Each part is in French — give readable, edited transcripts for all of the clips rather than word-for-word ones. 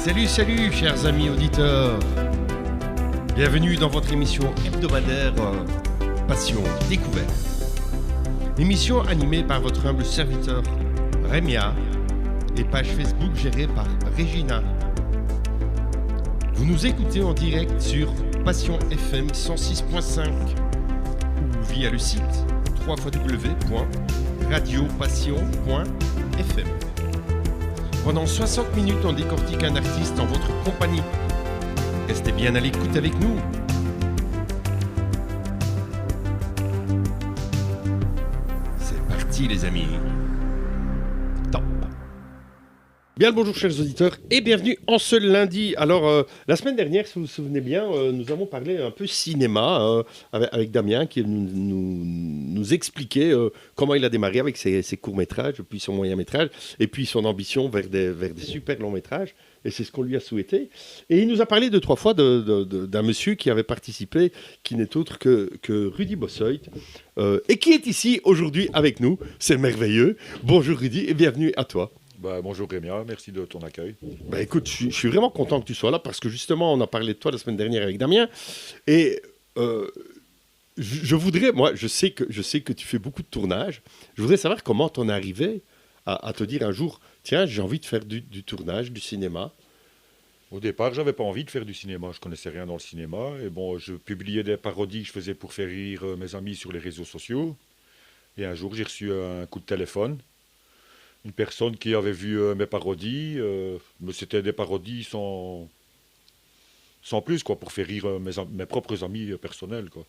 Salut, salut, chers amis auditeurs. Bienvenue dans votre émission hebdomadaire Passion Découverte. Émission animée par votre humble serviteur Rémia et page Facebook gérée par Régina. Vous nous écoutez en direct sur Passion FM 106.5 ou via le site www.radiopassion.fm. Pendant 60 minutes, on décortique un artiste en votre compagnie. Restez bien à l'écoute avec nous. C'est parti les amis. Top. Bien le bonjour chers auditeurs et bienvenue en ce lundi. Alors la semaine dernière, si vous vous souvenez bien, nous avons parlé un peu cinéma avec Damien qui nous expliquait comment il a démarré avec ses courts-métrages, puis son moyen-métrage et puis son ambition vers des super longs-métrages. Et c'est ce qu'on lui a souhaité. Et il nous a parlé 2-3 fois d'un monsieur qui avait participé, qui n'est autre que Rudy Bossoit, et qui est ici aujourd'hui avec nous. C'est merveilleux. Bonjour Rudy et bienvenue à toi. Bonjour Rémia, merci de ton accueil. Écoute, je suis vraiment content que tu sois là parce que justement, on a parlé de toi la semaine dernière avec Damien. Et je voudrais, moi, je sais que tu fais beaucoup de tournages. Je voudrais savoir comment t'en es arrivé à te dire un jour, tiens, j'ai envie de faire du tournage, du cinéma. Au départ, j'avais pas envie de faire du cinéma, je connaissais rien dans le cinéma. Et bon, je publiais des parodies que je faisais pour faire rire mes amis sur les réseaux sociaux. Et un jour, j'ai reçu un coup de téléphone. Une personne qui avait vu mes parodies, mais c'était des parodies sans plus, quoi, pour faire rire mes propres amis personnels, quoi.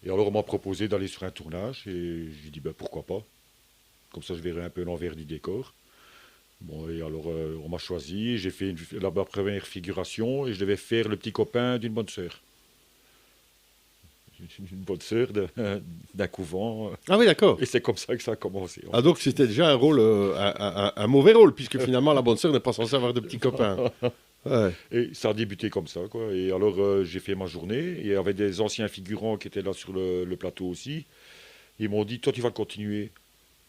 Et alors, on m'a proposé d'aller sur un tournage, et j'ai dit, pourquoi pas. Comme ça, je verrai un peu l'envers du décor. Bon, et alors, on m'a choisi, j'ai fait la première figuration, et je devais faire le petit copain d'une bonne sœur. Une bonne sœur d'un couvent. Ah oui, d'accord. Et c'est comme ça que ça a commencé. Ah, donc c'était déjà un rôle, un mauvais rôle, puisque finalement la bonne sœur n'est pas censée avoir de petits copains. Ouais. Et ça a débuté comme ça, quoi. Et alors j'ai fait ma journée, et il y avait des anciens figurants qui étaient là sur le plateau aussi. Ils m'ont dit, toi tu vas continuer.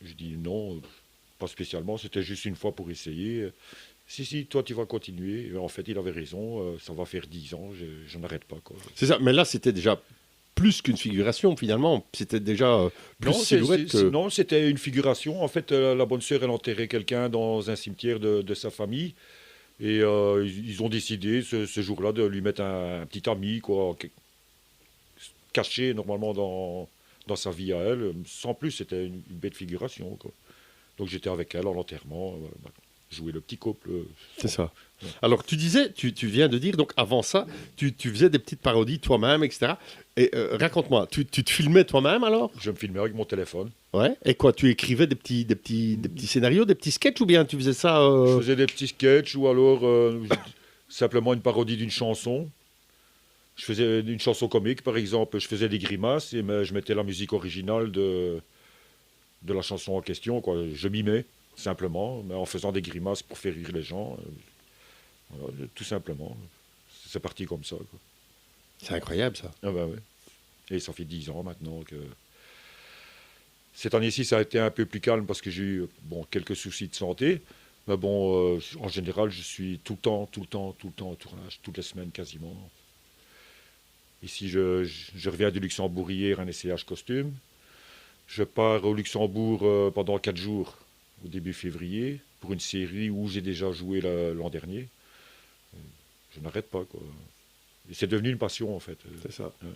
Je dis non, pas spécialement, c'était juste une fois pour essayer. Si, toi tu vas continuer. Et en fait, il avait raison, ça va faire 10 ans, je n'arrête pas, quoi. C'est ça, mais là c'était déjà plus qu'une figuration finalement, c'était déjà plus silhouette que... Non, c'était une figuration. En fait, la bonne sœur, elle enterrait quelqu'un dans un cimetière de sa famille. Et ils ont décidé ce jour-là de lui mettre un petit ami, quoi, caché normalement dans sa vie à elle. Sans plus, c'était une bête figuration, quoi. Donc j'étais avec elle en enterrement, jouer le petit couple. C'est ça. Ouais. Alors tu disais, tu viens de dire, donc avant ça, tu faisais des petites parodies toi-même, etc. Et raconte-moi, tu te filmais toi-même alors ? Je me filmais avec mon téléphone. Ouais. Et quoi, tu écrivais des petits scénarios, des petits sketchs ou bien tu faisais ça Je faisais des petits sketchs ou alors simplement une parodie d'une chanson. Je faisais une chanson comique par exemple, je faisais des grimaces et je mettais la musique originale de la chanson en question, quoi. Je mimais simplement, mais en faisant des grimaces pour faire rire les gens. Voilà, tout simplement. C'est parti comme ça, quoi. C'est incroyable ça. Ah ouais. Et ça fait 10 ans maintenant que... Cette année-ci, ça a été un peu plus calme parce que j'ai eu quelques soucis de santé. Mais bon, en général, je suis tout le temps au tournage, toutes les semaines quasiment. Ici, je reviens du Luxembourg hier, un essayage costume. Je pars au Luxembourg pendant 4 jours, au début février, pour une série où j'ai déjà joué l'an dernier. Je n'arrête pas, quoi. Et c'est devenu une passion, en fait. C'est ça. Ouais.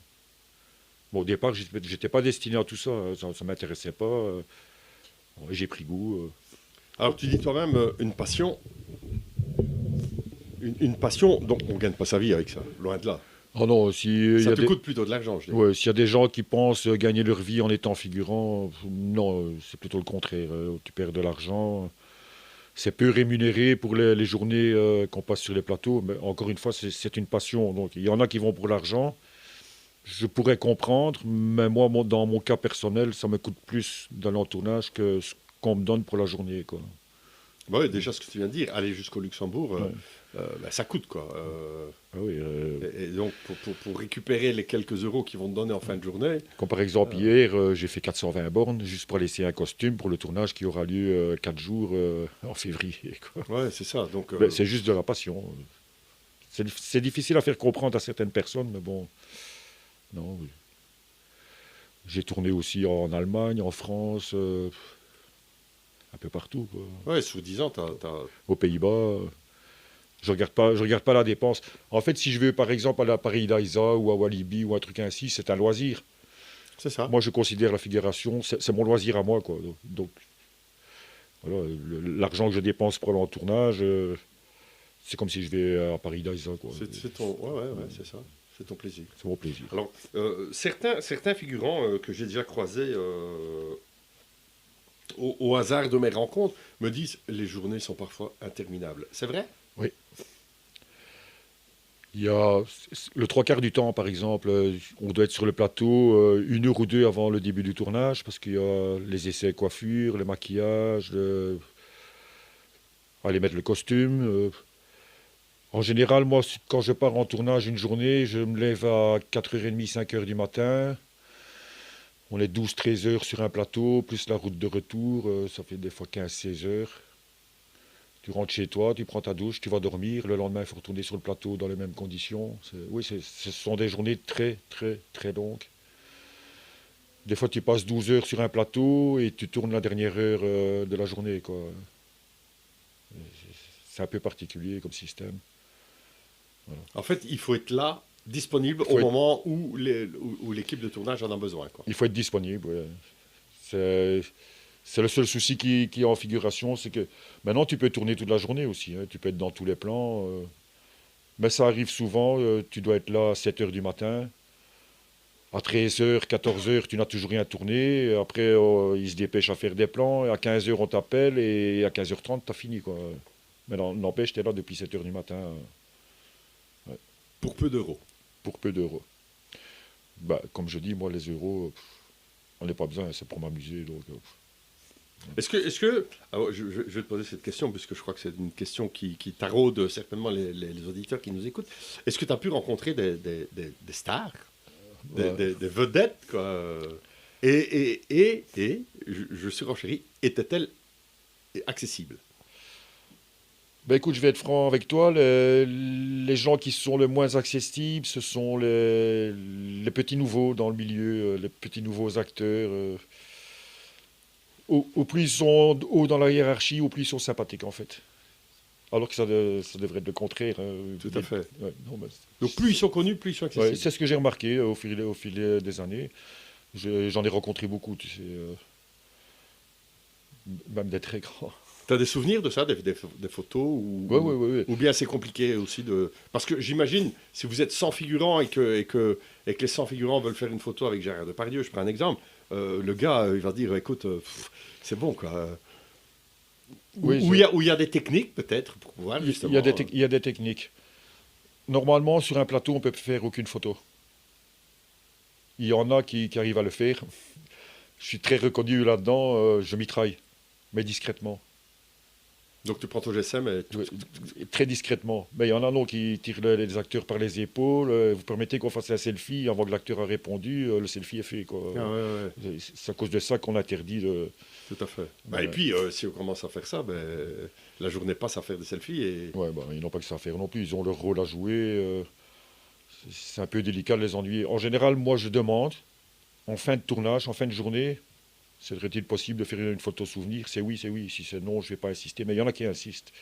Bon, au départ, je n'étais pas destiné à tout ça. Ça ne m'intéressait pas. Et j'ai pris goût. Alors, tu dis toi-même une passion. Une passion, donc on ne gagne pas sa vie avec ça, loin de là. Oh non, ça te coûte plutôt de l'argent, je dis. Ouais, s'il y a des gens qui pensent gagner leur vie en étant figurant, non, c'est plutôt le contraire. Tu perds de l'argent. C'est peu rémunéré pour les journées qu'on passe sur les plateaux, mais encore une fois, c'est une passion. Donc, il y en a qui vont pour l'argent. Je pourrais comprendre, mais moi, dans mon cas personnel, ça me coûte plus dans l'entournage que ce qu'on me donne pour la journée, quoi. Ouais, déjà, ce que tu viens de dire, aller jusqu'au Luxembourg, Ouais. ça coûte, quoi. Ah oui, Et donc, pour récupérer les quelques euros qu'ils vont te donner en fin de journée, comme par exemple hier, j'ai fait 420 bornes juste pour laisser un costume pour le tournage qui aura lieu 4 jours en février, quoi. ouais, c'est ça. Donc, Ben, c'est juste de la passion. C'est difficile à faire comprendre à certaines personnes, mais bon, non. J'ai tourné aussi en Allemagne, en France, un peu partout, quoi. ouais, sous 10 ans, Aux Pays-Bas. Je regarde pas la dépense. En fait, si je veux par exemple aller à Paris d'Aïsa ou à Walibi ou un truc ainsi, c'est un loisir. c'est ça. Moi, je considère la figuration, c'est mon loisir à moi, quoi. Donc voilà, l'argent que je dépense pour aller en tournage, c'est comme si je vais à Paris d'Aïsa, quoi. C'est ton, ouais, c'est ça. C'est ton plaisir. C'est mon plaisir. Alors, certains figurants que j'ai déjà croisés au hasard de mes rencontres me disent les journées sont parfois interminables. C'est vrai? Oui. Il y a le trois quarts du temps, par exemple, on doit être sur le plateau 1 heure ou 2 avant le début du tournage, parce qu'il y a les essais coiffure, le maquillage, aller mettre le costume. En général, moi, quand je pars en tournage une journée, je me lève à 4h30, 5h du matin. On est 12-13 heures sur un plateau, plus la route de retour, ça fait des fois 15-16 heures. Tu rentres chez toi, tu prends ta douche, tu vas dormir. Le lendemain, il faut retourner sur le plateau dans les mêmes conditions. Oui, ce sont des journées très, très, très longues. Des fois, tu passes 12 heures sur un plateau et tu tournes la dernière heure de la journée, quoi. C'est un peu particulier comme système. Voilà. En fait, il faut être là, disponible au moment où l'équipe de tournage en a besoin, quoi. Il faut être disponible, ouais. C'est le seul souci qui est en figuration, c'est que maintenant tu peux tourner toute la journée aussi, hein. Tu peux être dans tous les plans. Mais ça arrive souvent, tu dois être là à 7 heures du matin. À 13 heures, 14 heures, tu n'as toujours rien tourné. Après, ils se dépêchent à faire des plans. Et à 15 heures, on t'appelle. Et à 15h30, tu as fini, quoi. Mais n'empêche, tu es là depuis 7 heures du matin. Ouais. Pour peu d'euros. Pour peu d'euros. Bah, comme je dis, moi, les euros, on n'a pas besoin, c'est pour m'amuser. Donc, Est-ce que alors, je vais te poser cette question, puisque je crois que c'est une question qui taraude certainement les auditeurs qui nous écoutent. Est-ce que tu as pu rencontrer des stars, des vedettes, quoi, et je suis renchéri, était-elle accessible? ben écoute, je vais être franc avec toi. Les gens qui sont le moins accessibles, ce sont les petits nouveaux dans le milieu, les petits nouveaux acteurs. Au plus ils sont haut dans la hiérarchie, au plus ils sont sympathiques en fait. Alors que ça devrait être le contraire, hein. Tout à fait. Ouais, non, ben, Donc plus ils sont connus, plus ils sont accessibles. ouais, c'est ce que j'ai remarqué au fil des années. J'en ai rencontré beaucoup, tu sais, même des très grands. Tu as des souvenirs de ça, des photos Ouais. ou bien c'est compliqué aussi de... Parce que j'imagine, si vous êtes 100 figurants et que les 100 figurants veulent faire une photo avec Gérard Depardieu, je prends un exemple, le gars, il va dire, écoute, c'est bon, quoi. Oui, Où il y a des techniques, peut-être, pour pouvoir, justement... il y a des techniques. Normalement, sur un plateau, on ne peut faire aucune photo. Il y en a qui arrivent à le faire. Je suis très reconnu là-dedans, je mitraille, mais discrètement. Donc tu prends ton GSM et... Très discrètement. Mais il y en a non qui tirent les acteurs par les épaules. Vous permettez qu'on fasse un selfie avant que l'acteur a répondu, le selfie est fait, quoi. Ah ouais. C'est à cause de ça qu'on interdit de... Tout à fait. Et puis, si on commence à faire ça, la journée passe à faire des selfies et... Ouais, ils n'ont pas que ça à faire non plus. Ils ont leur rôle à jouer. C'est un peu délicat de les ennuyer. En général, moi, je demande, en fin de tournage, en fin de journée, serait-il possible de faire une photo souvenir? C'est oui. Si c'est non, je ne vais pas insister. Mais il y en a qui insistent.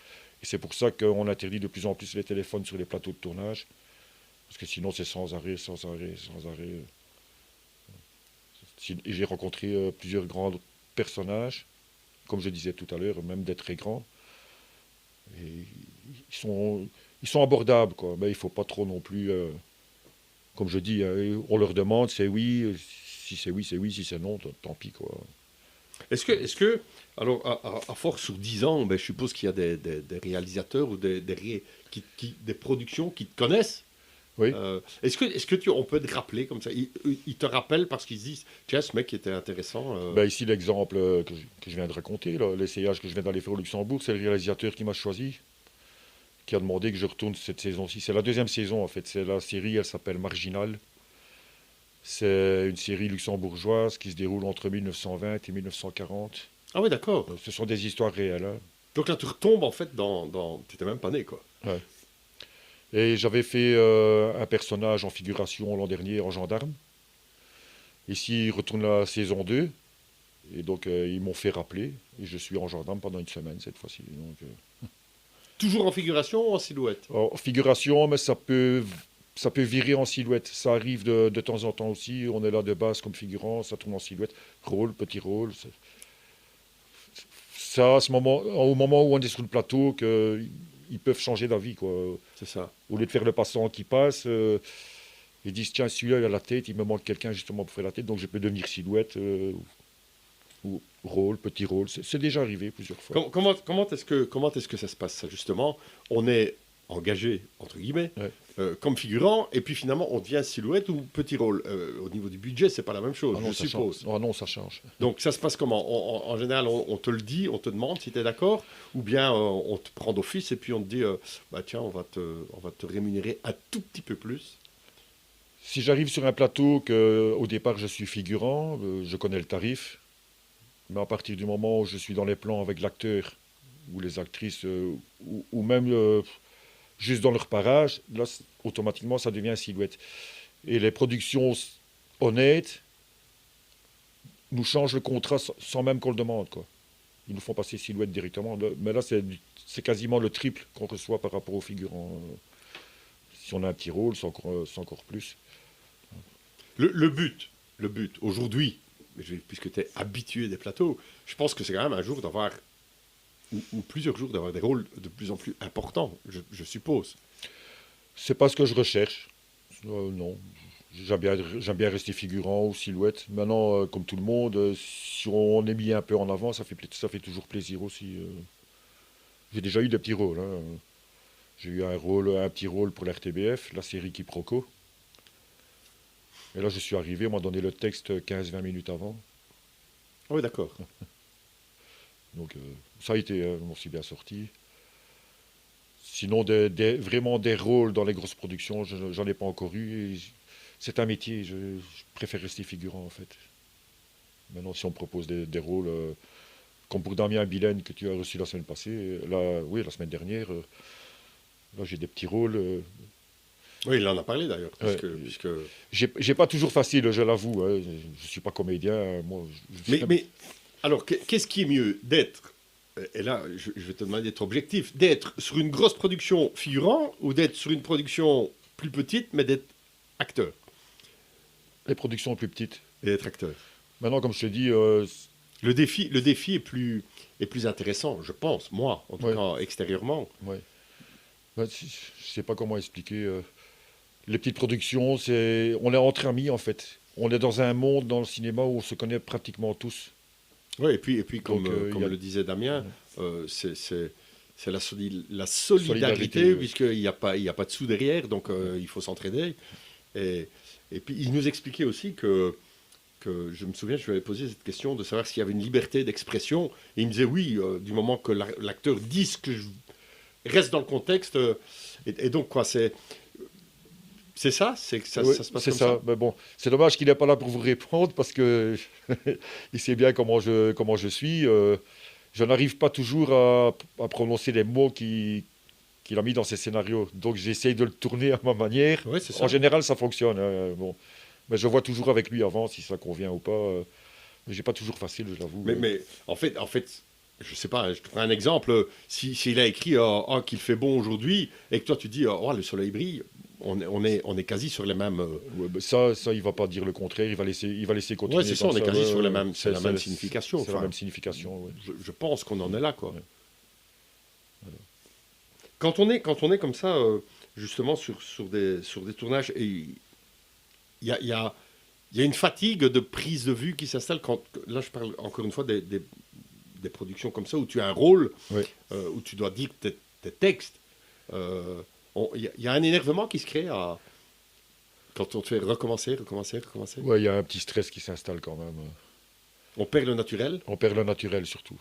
Et c'est pour ça qu'on interdit de plus en plus les téléphones sur les plateaux de tournage. Parce que sinon, c'est sans arrêt. Et j'ai rencontré plusieurs grands personnages, comme je disais tout à l'heure, même des très grands. Et ils sont abordables, quoi. Mais il ne faut pas trop non plus... comme je dis, on leur demande, c'est oui. Si c'est oui, c'est oui. Si c'est non, tant pis, quoi. Est-ce que alors, à force, sur 10 ans, je suppose qu'il y a des réalisateurs ou des productions qui te connaissent Oui. On peut te rappeler comme ça? Ils te rappellent parce qu'ils se disent, tiens, ce mec était intéressant. Ici, l'exemple que je viens de raconter, là, l'essayage que je viens d'aller faire au Luxembourg, c'est le réalisateur qui m'a choisi, qui a demandé que je retourne cette saison-ci. C'est la deuxième saison, en fait. C'est la série, elle s'appelle Marginal. C'est une série luxembourgeoise qui se déroule entre 1920 et 1940. Ah oui, d'accord. Ce sont des histoires réelles. Hein. Donc là, tu retombes en fait dans... Tu n'étais même pas né, quoi. Ouais. Et j'avais fait un personnage en figuration l'an dernier en gendarme. Ici, il retourne la saison 2. Et donc, ils m'ont fait rappeler. Et je suis en gendarme pendant une semaine cette fois-ci. Donc, Toujours en figuration ou en silhouette? en figuration, mais ça peut virer en silhouette. Ça arrive de temps en temps aussi. On est là de base comme figurant, ça tourne en silhouette. Rôle, petit rôle. Ça, au moment où on est sur le plateau, ils peuvent changer d'avis, quoi. C'est ça. Au lieu de faire le passant qui passe, ils disent tiens, celui-là, il a la tête, il me manque quelqu'un justement pour faire la tête, donc je peux devenir silhouette ou rôle, petit rôle. C'est déjà arrivé plusieurs fois. Comment est-ce que ça se passe, ça, justement? On est engagé, entre guillemets, Ouais. comme figurant, et puis finalement, on devient silhouette ou petit rôle. Au niveau du budget, c'est pas la même chose, Ah non, je ça suppose. change. Ah non, ça change. Donc ça se passe comment? En général, on te le dit, on te demande si tu es d'accord, ou bien on te prend d'office et puis on te dit, bah tiens, on va te rémunérer un tout petit peu plus. Si j'arrive sur un plateau qu'au départ je suis figurant, je connais le tarif, mais à partir du moment où je suis dans les plans avec l'acteur ou les actrices, ou même juste dans leur parage, là, automatiquement, ça devient silhouette. Et les productions honnêtes nous changent le contrat sans même qu'on le demande, quoi. Ils nous font passer silhouette directement. Mais là, c'est quasiment le triple qu'on reçoit par rapport aux figurants. Si on a un petit rôle, c'est encore plus. Le but, aujourd'hui, puisque tu es habitué des plateaux, je pense que c'est quand même un jour d'avoir, ou plusieurs jours d'avoir des rôles de plus en plus importants, je suppose. C'est pas ce que je recherche. Non. J'aime bien rester figurant ou silhouette. Maintenant, comme tout le monde, si on est mis un peu en avant, ça fait toujours plaisir aussi. J'ai déjà eu des petits rôles. Hein. J'ai eu un petit rôle pour l'RTBF, la série Quiproquo. Et là, je suis arrivé, on m'a donné le texte 15-20 minutes avant. Ah oui, d'accord. Donc, ça a été, on s'est bien sorti. Sinon, vraiment des rôles dans les grosses productions, j'en ai pas encore eu. C'est un métier, je préfère rester figurant, en fait. Maintenant, si on me propose des rôles, comme pour Damien Bilène, que tu as reçu la semaine passée, là, oui, la semaine dernière, là, j'ai des petits rôles. Oui, il en a parlé d'ailleurs. Puisque... J'ai pas toujours facile, je l'avoue. Hein. Je ne suis pas comédien. Moi, mais alors, qu'est-ce qui est mieux d'être, et là, je vais te demander d'être objectif, d'être sur une grosse production figurant ou d'être sur une production plus petite, mais d'être acteur? Les productions plus petites. Et d'être acteur. Maintenant, comme je te dis... Le défi est plus intéressant, je pense, moi, en tout cas, extérieurement. Ouais. Je ne sais pas comment expliquer... Les petites productions, on est entre amis en fait. On est dans un monde dans le cinéma où on se connaît pratiquement tous. Oui, et puis comme le disait Damien, c'est la solidarité, puisqu'il n'y a pas de sous derrière, donc il faut s'entraider. Et puis il nous expliquait aussi que je me souviens, je lui avais posé cette question de savoir s'il y avait une liberté d'expression. Et il me disait oui, du moment que l'acteur dise que je reste dans le contexte. Et donc quoi, c'est ça, c'est que ça se passe comme ça. Mais bon, c'est dommage qu'il n'est pas là pour vous répondre parce que il sait bien comment je suis. Je n'arrive pas toujours à prononcer les mots qu'il a mis dans ses scénarios. Donc j'essaye de le tourner à ma manière. Ouais, c'est ça. En général, ça fonctionne. Bon. Mais je vois toujours avec lui avant si ça convient ou pas. Mais j'ai pas toujours facile, je l'avoue. Mais en fait, je sais pas, je te prends un exemple. S'il a écrit qu'il fait bon aujourd'hui et que toi tu dis le soleil brille, on est quasi sur les mêmes. Ça, il va pas dire le contraire. Il va laisser continuer. Ouais, c'est ça. On est quasi sur la même signification. C'est la même signification. Ouais. Je pense qu'on en est là, quoi. Ouais. Voilà. Quand on est comme ça, justement sur des tournages, et il y a une fatigue de prise de vue qui s'installe. Là, je parle encore une fois des productions comme ça où tu as un rôle, où tu dois dire tes textes. Il y a un énervement qui se crée Quand on te fait recommencer. Ouais, il y a un petit stress qui s'installe quand même. On perd le naturel. On perd le naturel surtout.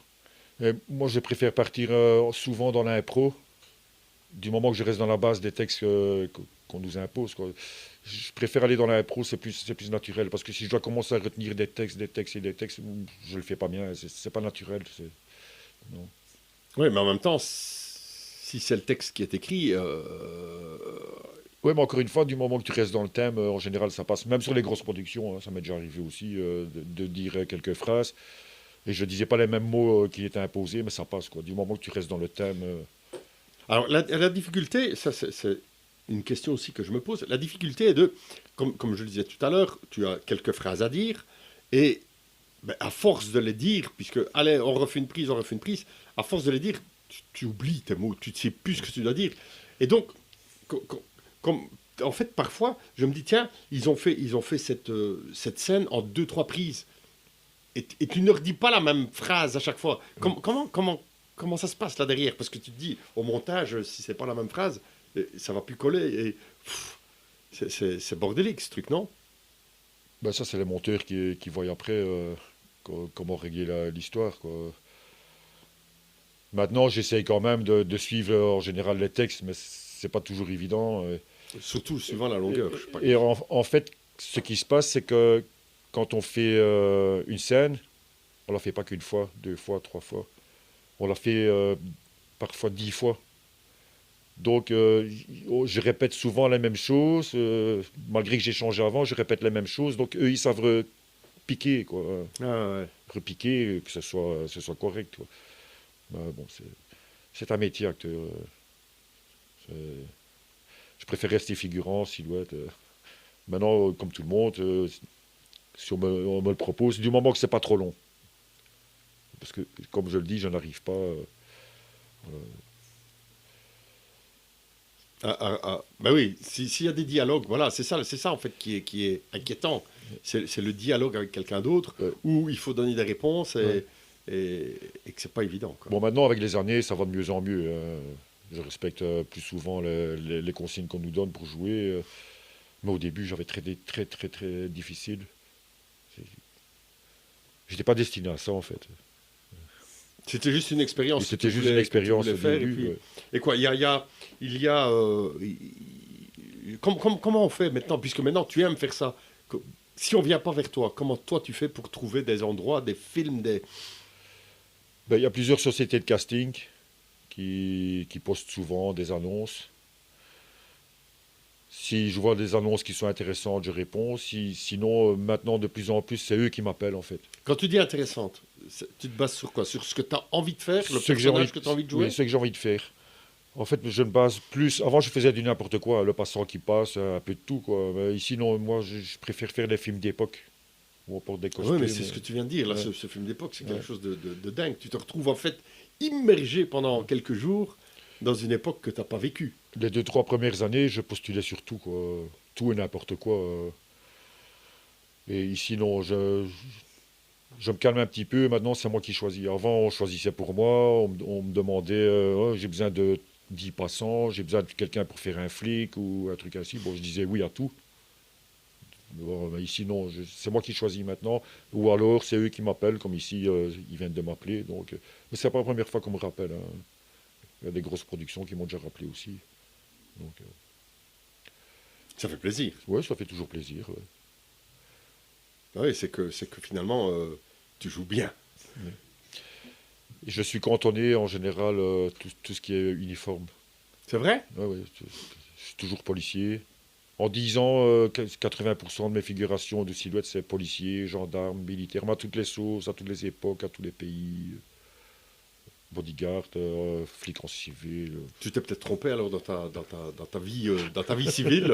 Et moi, je préfère partir souvent dans l'impro, du moment que je reste dans la base des textes qu'on nous impose, quoi. Je préfère aller dans l'impro, c'est plus naturel. Parce que si je dois commencer à retenir des textes, je le fais pas bien. C'est pas naturel. Non. Oui, mais en même temps, si c'est le texte qui est écrit, Oui, mais encore une fois, du moment que tu restes dans le thème, en général, ça passe. Même sur les grosses productions, hein, ça m'est déjà arrivé aussi de dire quelques phrases. Et je disais pas les mêmes mots qui étaient imposés, mais ça passe, quoi. Du moment que tu restes dans le thème. Alors, la difficulté, ça c'est une question aussi que je me pose. La difficulté est de, comme je le disais tout à l'heure, tu as quelques phrases à dire, et ben, à force de les dire, puisque, allez, on refait une prise, à force de les dire, tu oublies tes mots, tu ne sais plus ce que tu dois dire. Et donc, comme, en fait, parfois, je me dis, tiens, ils ont fait cette scène en 2-3 prises, et tu ne redis pas la même phrase à chaque fois. Comment ça se passe là derrière? Parce que tu te dis, au montage, si c'est pas la même phrase, ça va plus coller. Et c'est bordélique ce truc, non? Ben ça, c'est les monteurs qui voient après comment régler l'histoire, quoi. Maintenant, j'essaye quand même de suivre en général les textes, mais c'est pas toujours évident. Surtout suivant la longueur. Je sais pas. Et en fait, ce qui se passe, c'est que quand on fait une scène, on la fait pas qu'une fois, 2 fois, 3 fois. On la fait parfois 10 fois. Donc, je répète souvent la même chose. Malgré que j'ai changé avant, je répète les mêmes choses. Donc, eux, ils savent piquer, quoi. Ah ouais. Repiquer, que ce soit correct, quoi. Ben, bon, c'est un métier, acteur. Je préfère rester figurant, silhouette. Maintenant, comme tout le monde, si on me le propose, du moment que c'est pas trop long. Parce que, comme je le dis, je n'arrive pas. Ben oui, s'il y a des dialogues, voilà, c'est ça en fait qui est inquiétant. C'est le dialogue avec quelqu'un d'autre où il faut donner des réponses et que c'est pas évident, quoi. Bon, maintenant, avec les années, ça va de mieux en mieux. Je respecte plus souvent les consignes qu'on nous donne pour jouer. Mais au début, j'avais très, très, très difficile. J'étais pas destiné à ça, en fait. C'était juste une expérience. Et c'était juste une expérience au faire, début. Et quoi, comment on fait maintenant, puisque maintenant tu aimes faire ça. Si on vient pas vers toi, comment toi tu fais pour trouver des endroits, des films, Ben, il y a plusieurs sociétés de casting qui postent souvent des annonces. Si je vois des annonces qui sont intéressantes, je réponds. Sinon, maintenant, de plus en plus, c'est eux qui m'appellent, en fait. Quand tu dis intéressante, tu te bases sur quoi? Sur ce que tu as envie de faire, le Ce que j'ai personnage que tu as envie de jouer? Oui, ce que j'ai envie de faire. En fait, je me base plus. Avant, je faisais du n'importe quoi, le passant qui passe, un peu de tout, quoi. Mais ici, non, moi, je préfère faire des films d'époque où on porte des costumes. Oui, mais c'est ce que tu viens de dire. Là, Ouais. ce film d'époque, c'est Ouais. quelque chose de dingue. Tu te retrouves en fait immergé pendant quelques jours dans une époque que tu n'as pas vécue. Les 2, 3 premières années, je postulais sur tout, quoi. Tout et n'importe quoi. Et ici, non, je me calme un petit peu. Maintenant, c'est moi qui choisis. Avant, on choisissait pour moi. On me demandait, oh, j'ai besoin de 10 passants, j'ai besoin de quelqu'un pour faire un flic ou un truc ainsi. Bon, je disais oui à tout. Bon, mais ici, non, c'est moi qui choisis maintenant. Ou alors, c'est eux qui m'appellent, comme ici, ils viennent de m'appeler. Donc, mais c'est pas la première fois qu'on me rappelle, hein. Il y a des grosses productions qui m'ont déjà rappelé aussi. Donc, Ça fait plaisir. ouais, ça fait toujours plaisir. Ouais. Oui, c'est que finalement, tu joues bien. Et je suis cantonné en général tout ce qui est uniforme. C'est vrai? Ouais, ouais, je suis toujours policier. En 10 ans, 80% de mes figurations de silhouette, c'est policier, gendarme, militaire, mais à toutes les sauces, à toutes les époques, à tous les pays. Bodyguard, flic en civil. Tu t'es peut-être trompé alors dans ta vie civile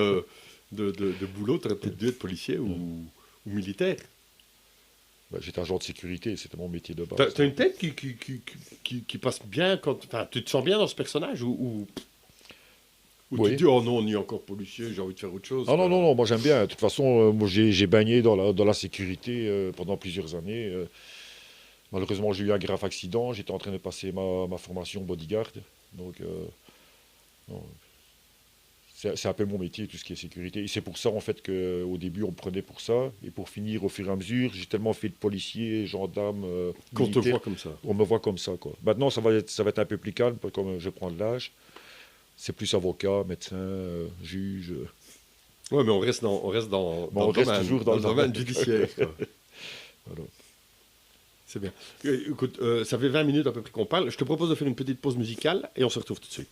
de boulot. Tu aurais peut-être dû être policier ou militaire. Bah, j'étais agent de sécurité, c'était mon métier de base. T'as une tête qui passe bien quand. Enfin, tu te sens bien dans ce personnage ou Oui. tu te dis, oh non, on y est encore policier, j'ai envie de faire autre chose. Ah non, non, non, moi j'aime bien. De toute façon, moi j'ai baigné dans la sécurité pendant plusieurs années. Malheureusement, j'ai eu un grave accident. J'étais en train de passer ma formation bodyguard. Donc, non, c'est un peu mon métier, tout ce qui est sécurité. Et c'est pour ça, en fait, qu'au début, on me prenait pour ça. Et pour finir, au fur et à mesure, j'ai tellement fait de policiers, gendarmes, Qu'on te militaires, voit comme ça. on me voit comme ça, quoi. Maintenant, ça va être un peu plus calme, comme je prends de l'âge. C'est plus avocat, médecin, juge. Ouais, mais on reste dans Bon, on le reste domaine, toujours dans dans le le domaine domaine. judiciaire, quoi. Voilà. C'est bien. Écoute, ça fait 20 minutes à peu près qu'on parle. Je te propose de faire une petite pause musicale et on se retrouve tout de suite.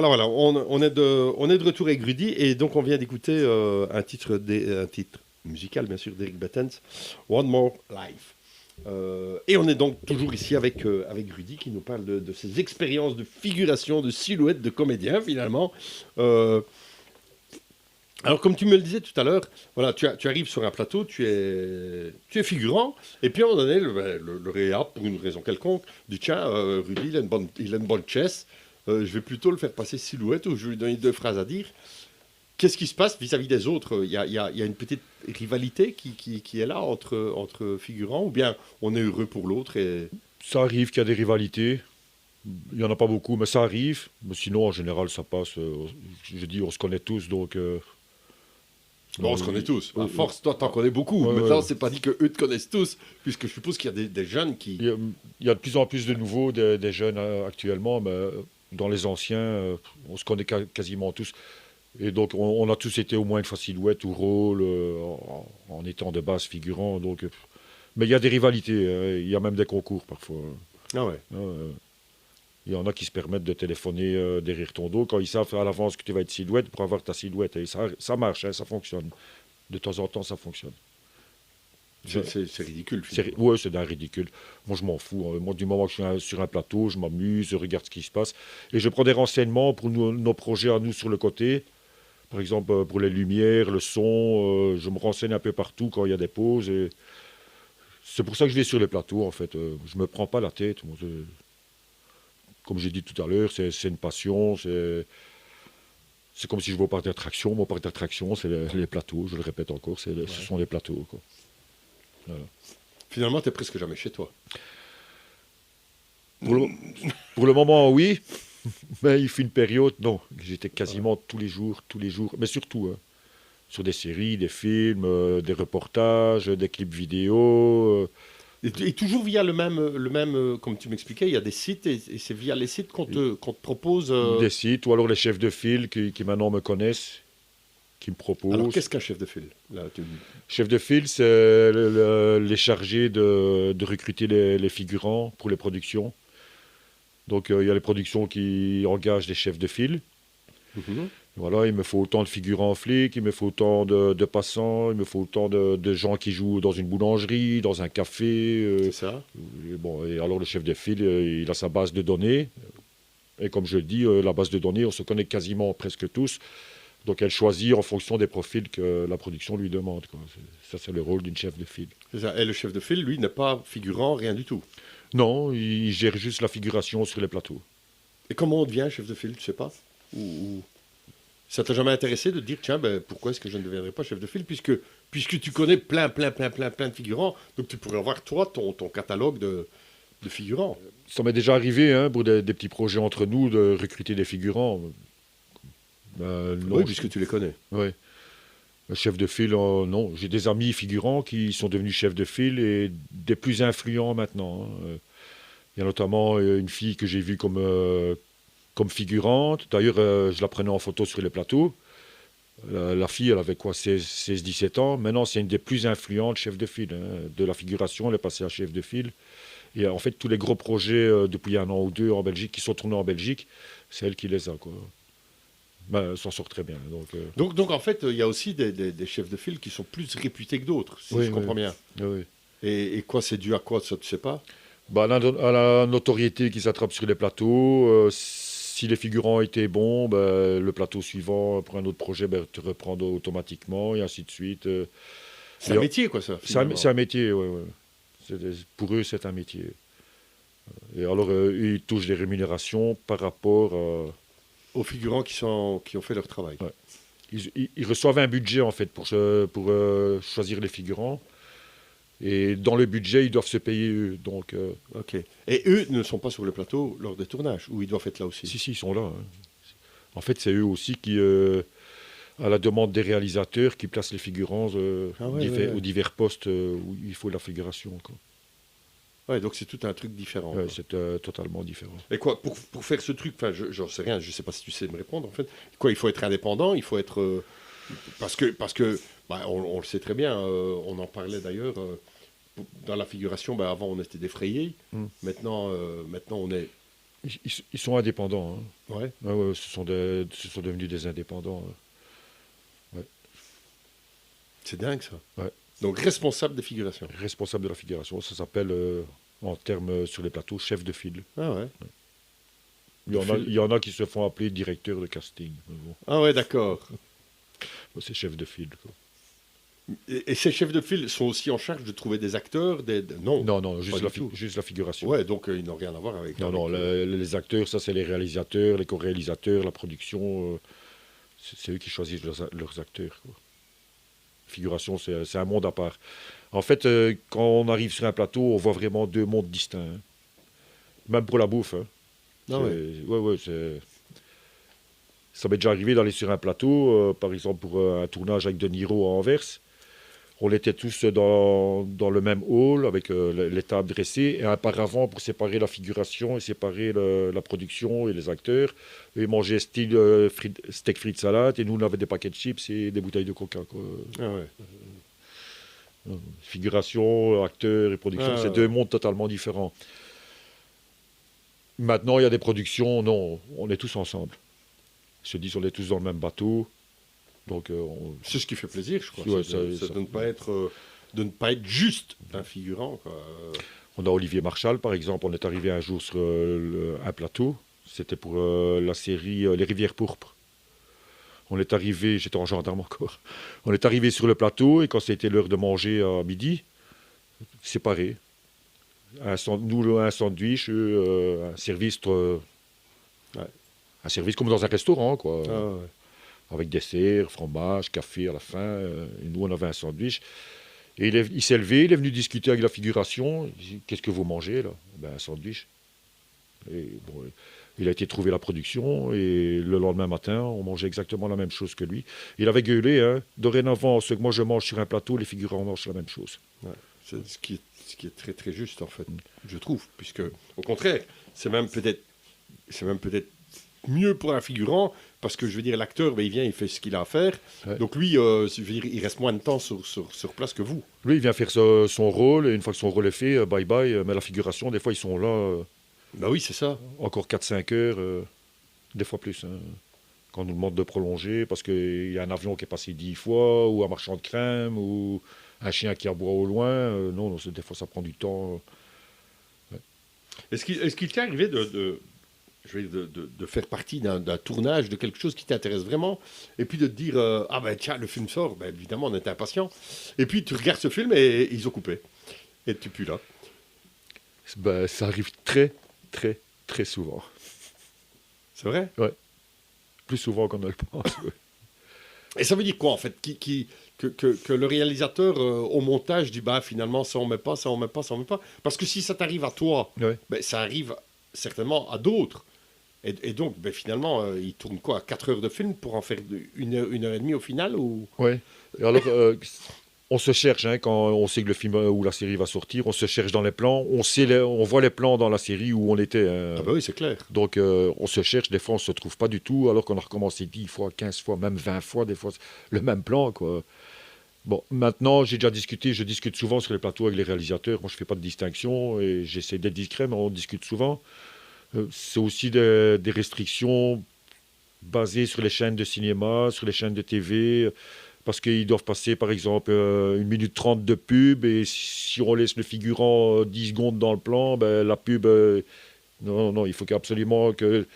Alors voilà, on est de retour avec Rudy et donc on vient d'écouter un titre musical bien sûr d'Eric Battens, One More Life. Et on est donc toujours ici avec Rudy qui nous parle de ses expériences de figuration, de silhouette de comédien finalement. Alors comme tu me le disais tout à l'heure, voilà, tu arrives sur un plateau, tu es figurant, et puis à un moment donné, le réa, pour une raison quelconque, dit tiens, Rudy, il a une bonne chesse, je vais plutôt le faire passer silhouette, ou je vais lui donner 2 phrases à dire. Qu'est-ce qui se passe vis-à-vis des autres? Il y a une petite rivalité qui est là entre figurants, ou bien on est heureux pour l'autre et... Ça arrive qu'il y a des rivalités. Il n'y en a pas beaucoup, mais ça arrive. Mais sinon, en général, ça passe. Je dis, on se connaît tous, donc... Bon, on se connaît tous. À force, toi, t'en connais beaucoup. Ouais, Maintenant, ouais. c'est pas dit qu'eux te connaissent tous, puisque je suppose qu'il y a des jeunes qui... Il y a de plus en plus de nouveaux, des jeunes actuellement, mais dans les anciens, on se connaît quasiment tous. Et donc, on a tous été au moins une fois silhouette ou rôle, en étant de base figurant. Donc, mais il y a des rivalités, hein, il y a même des concours parfois. Ah ouais. Il y en a qui se permettent de téléphoner derrière ton dos quand ils savent à l'avance que tu vas être silhouette pour avoir ta silhouette. Et ça marche, hein, ça fonctionne. De temps en temps, ça fonctionne. C'est ridicule. Ouais, c'est d'un ridicule. Moi, je m'en fous. Hein. Moi, du moment que je suis sur un plateau, je m'amuse, je regarde ce qui se passe. Et je prends des renseignements pour nos projets à nous sur le côté. Par exemple, pour les lumières, le son, je me renseigne un peu partout quand il y a des pauses. Et c'est pour ça que je vais sur les plateaux, en fait. Je ne me prends pas la tête. Moi, comme j'ai dit tout à l'heure, c'est une passion. C'est comme si je vais au parc d'attractions. Mon parc d'attractions, c'est les plateaux. Je le répète encore, ce sont les plateaux, quoi. Voilà. Finalement, tu n'es presque jamais chez toi. Pour le moment, oui. Mais il fut une période, non. J'étais quasiment tous les jours. Mais surtout, hein, sur des séries, des films, des reportages, des clips vidéo. Et toujours via le même comme tu m'expliquais, il y a des sites et c'est via les sites qu'on te propose. Des sites, ou alors les chefs de file qui maintenant me connaissent, qui me proposent. Alors qu'est-ce qu'un chef de file là, Chef de file, c'est les chargés de recruter les figurants pour les productions. Donc il y a les productions qui engagent des chefs de file. Mhm. Voilà, il me faut autant de figurants flics, il me faut autant de passants, il me faut autant de gens qui jouent dans une boulangerie, dans un café. C'est ça. Et alors le chef de file, il a sa base de données. Et comme je le dis, la base de données, on se connaît quasiment presque tous. Donc elle choisit en fonction des profils que la production lui demande, quoi. Ça, c'est le rôle d'une chef de file. C'est ça. Et le chef de file, lui, n'est pas figurant, rien du tout. Non, il gère juste la figuration sur les plateaux. Et comment on devient chef de file, tu sais pas ou... Ça t'a jamais intéressé de te dire, tiens, pourquoi est-ce que je ne deviendrai pas chef de file puisque tu connais plein de figurants, donc tu pourrais avoir, toi, ton catalogue de figurants. Ça m'est déjà arrivé, hein, pour des petits projets entre nous, de recruter des figurants. Non, Oui, puisque tu les connais. Ouais. Chef de file, non. J'ai des amis figurants qui sont devenus chefs de file et des plus influents maintenant. Hein. Il y a notamment une fille que j'ai vue comme figurante. D'ailleurs, je la prenais en photo sur les plateaux. La fille, elle avait quoi, 16-17 ans. Maintenant, c'est une des plus influentes chefs de file. Hein. De la figuration, elle est passée à chef de file. Et en fait, tous les gros projets depuis 1 an ou 2 en Belgique, qui sont tournés en Belgique, c'est elle qui les a, quoi. Elle s'en sort très bien. Donc en fait, il y a aussi des chefs de file qui sont plus réputés que d'autres, si oui, je comprends bien. Oui. Et quoi, c'est dû à quoi, ça, tu sais pas? À la notoriété qui s'attrape sur les plateaux. Si les figurants étaient bons, le plateau suivant pour un autre projet te reprend automatiquement, et ainsi de suite. C'est un métier, quoi, ça. C'est un métier, oui. Pour eux, c'est un métier. Et alors, ils touchent des rémunérations par rapport aux figurants qui ont fait leur travail. Ouais. Ils reçoivent un budget, en fait, pour choisir les figurants. Et dans le budget, ils doivent se payer eux. Donc, Ok. Et eux ne sont pas sur le plateau lors des tournages, ou ils doivent être là aussi? Si, ils sont là. Hein. En fait, c'est eux aussi qui, à la demande des réalisateurs, qui placent les figurants aux divers postes où il faut la figuration, quoi. Ouais, donc c'est tout un truc différent. Ouais, c'est totalement différent. Et quoi, pour faire ce truc, enfin, j'en sais rien, je sais pas si tu sais me répondre, en fait. Quoi, il faut être indépendant, il faut être... parce que on le sait très bien, on en parlait d'ailleurs, dans la figuration, avant on était défrayés, maintenant on est Ils sont indépendants. Hein. Ouais. Ouais, ouais, ce sont devenus des indépendants. Ouais. C'est dingue ça. Ouais. Donc responsable de figuration. Responsable de la figuration, ça s'appelle en termes sur les plateaux chef de file. Ah ouais. Il y en a qui se font appeler directeur de casting. Mais bon, Ah ouais, d'accord. c'est chef de file. Quoi. Et ces chefs de file sont aussi en charge de trouver des acteurs, Non. Non, non, pas du tout. juste la figuration. Ouais, donc ils n'ont rien à voir avec. Non, non, les acteurs, ça c'est les réalisateurs, les co-réalisateurs, la production. C'est eux qui choisissent leurs acteurs. Quoi. Figuration, c'est un monde à part. En fait, quand on arrive sur un plateau, on voit vraiment deux mondes distincts. Hein. Même pour la bouffe. Hein. Ah ouais. Ouais, ça m'est déjà arrivé d'aller sur un plateau, par exemple pour un tournage avec De Niro à Anvers. On était tous dans le même hall avec les tables dressées et un paravent pour séparer la figuration et séparer la production et les acteurs. Et ils mangeaient style steak frites salade et nous on avait des paquets de chips et des bouteilles de coca. Quoi. Ah ouais. Figuration, acteurs et production, c'est deux mondes totalement différents. Maintenant, il y a des productions, non, on est tous ensemble. Ils se disent, on est tous dans le même bateau. Donc, c'est ce qui fait plaisir, je crois. Ouais, de ne pas être juste un figurant. Quoi. On a Olivier Marchal, par exemple. On est arrivé un jour sur un plateau. C'était pour la série Les Rivières Pourpres. On est arrivé, j'étais en gendarme encore. On est arrivé sur le plateau et quand c'était l'heure de manger à midi, séparés. Nous, un sandwich, un service, un service comme dans un restaurant, quoi. Ah ouais. Avec dessert, fromage, café à la fin. Et nous, on avait un sandwich. Et il s'est levé, il est venu discuter avec la figuration. Il dit, qu'est-ce que vous mangez, là? Ben, un sandwich. Et bon, il a été trouver la production et le lendemain matin, on mangeait exactement la même chose que lui. Il avait gueulé, hein, dorénavant, ce que moi je mange sur un plateau, les figurants mangent la même chose. Ouais, c'est ce qui est très très juste en fait, je trouve, puisque au contraire, c'est même peut-être mieux pour un figurant, parce que je veux dire, l'acteur, ben, il vient, il fait ce qu'il a à faire, ouais. Donc lui, je veux dire, il reste moins de temps sur place que vous. Lui, il vient faire son rôle, et une fois que son rôle est fait, bye bye, mais la figuration, des fois, ils sont là... bah oui, c'est ça. Encore 4-5 heures, des fois plus. Hein, quand on nous demande de prolonger, parce qu'il y a un avion qui est passé 10 fois, ou un marchand de crème, ou un chien qui aboie au loin. Non, des fois, ça prend du temps. Ouais. Est-ce qu'il t'est arrivé de faire partie d'un tournage, de quelque chose qui t'intéresse vraiment, et puis de te dire, ah ben tiens, le film sort, ben évidemment, on était impatient. Et puis tu regardes ce film et ils ont coupé. Et tu pues là. Ben, ça arrive très, très, très souvent. C'est vrai? Ouais. Plus souvent qu'on ne le pense. Ouais. Et ça veut dire quoi, en fait? Que le réalisateur, au montage, dit, bah finalement, ça on met pas, ça on met pas, ça on met pas. Parce que si ça t'arrive à toi, ouais. Ben, ça arrive certainement à d'autres. Et donc, ben, finalement, il tourne quoi? 4 heures de film pour en faire une heure et demie au final ou... Oui. Alors, on se cherche, hein, quand on sait que le film ou la série va sortir, on se cherche dans les plans, on voit les plans dans la série où on était. Ah bah oui, c'est clair. Donc, on se cherche, des fois, on ne se trouve pas du tout, alors qu'on a recommencé 10 fois, 15 fois, même 20 fois, des fois, le même plan, quoi. Bon, maintenant, je discute souvent sur les plateaux avec les réalisateurs. Moi, je ne fais pas de distinction et j'essaie d'être discret, mais on discute souvent. C'est aussi des restrictions basées sur les chaînes de cinéma, sur les chaînes de TV, parce qu'ils doivent passer, par exemple, 1 minute 30 de pub, et si on laisse le figurant 10 secondes dans le plan, ben, la pub... non, il faut absolument que...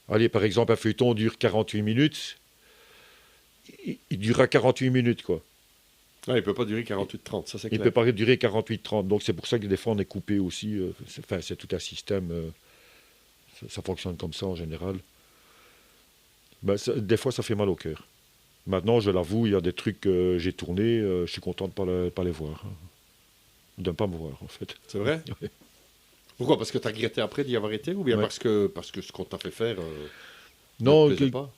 Allez, par exemple, un feuilleton dure 48 minutes. Il durera 48 minutes, quoi. Ah, il ne peut pas durer 48-30, ça c'est clair. Il ne peut pas durer 48-30, donc c'est pour ça que des fois on est coupé aussi. C'est tout un système, ça fonctionne comme ça en général. Ben, des fois ça fait mal au cœur. Maintenant, je l'avoue, il y a des trucs que j'ai tournés, je suis content de ne pas les voir. De ne pas me voir, en fait. C'est vrai? Oui. Pourquoi? Parce que tu as regretté après d'y avoir été, ou bien parce que ce qu'on t'a fait faire non, ne te plaisait pas?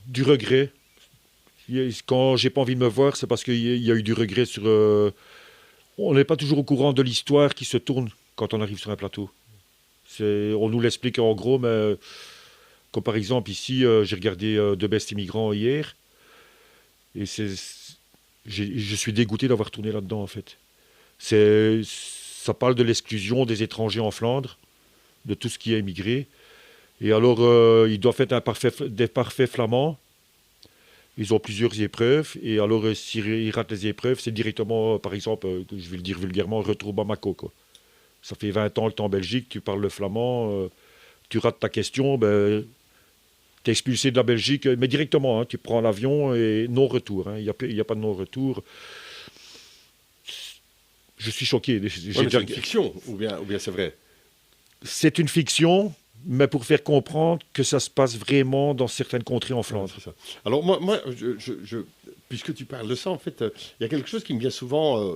Du regret. Quand j'ai pas envie de me voir, c'est parce qu'il y a eu du regret sur... On n'est pas toujours au courant de l'histoire qui se tourne quand on arrive sur un plateau. On nous l'explique en gros, mais... Comme par exemple, ici, j'ai regardé De Best Immigrants hier. Et je suis dégoûté d'avoir tourné là-dedans, en fait. Ça parle de l'exclusion des étrangers en Flandre. de tout ce qui est immigré. Et alors, ils doivent être des parfaits flamands. Ils ont plusieurs épreuves. Et alors, s'ils ratent les épreuves, c'est directement, par exemple, je vais le dire vulgairement, retour Bamako, quoi. Ça fait 20 ans que tu es en Belgique, tu parles le flamand, tu rates ta question, ben, tu es expulsé de la Belgique, mais directement, hein, tu prends l'avion et non-retour. Il n'y a pas de non-retour. Je suis choqué. C'est une fiction, ou bien c'est vrai? C'est une fiction, mais pour faire comprendre que ça se passe vraiment dans certaines contrées en Flandre. C'est ça. Alors moi puisque tu parles de ça, en fait, il y a quelque chose qui me vient souvent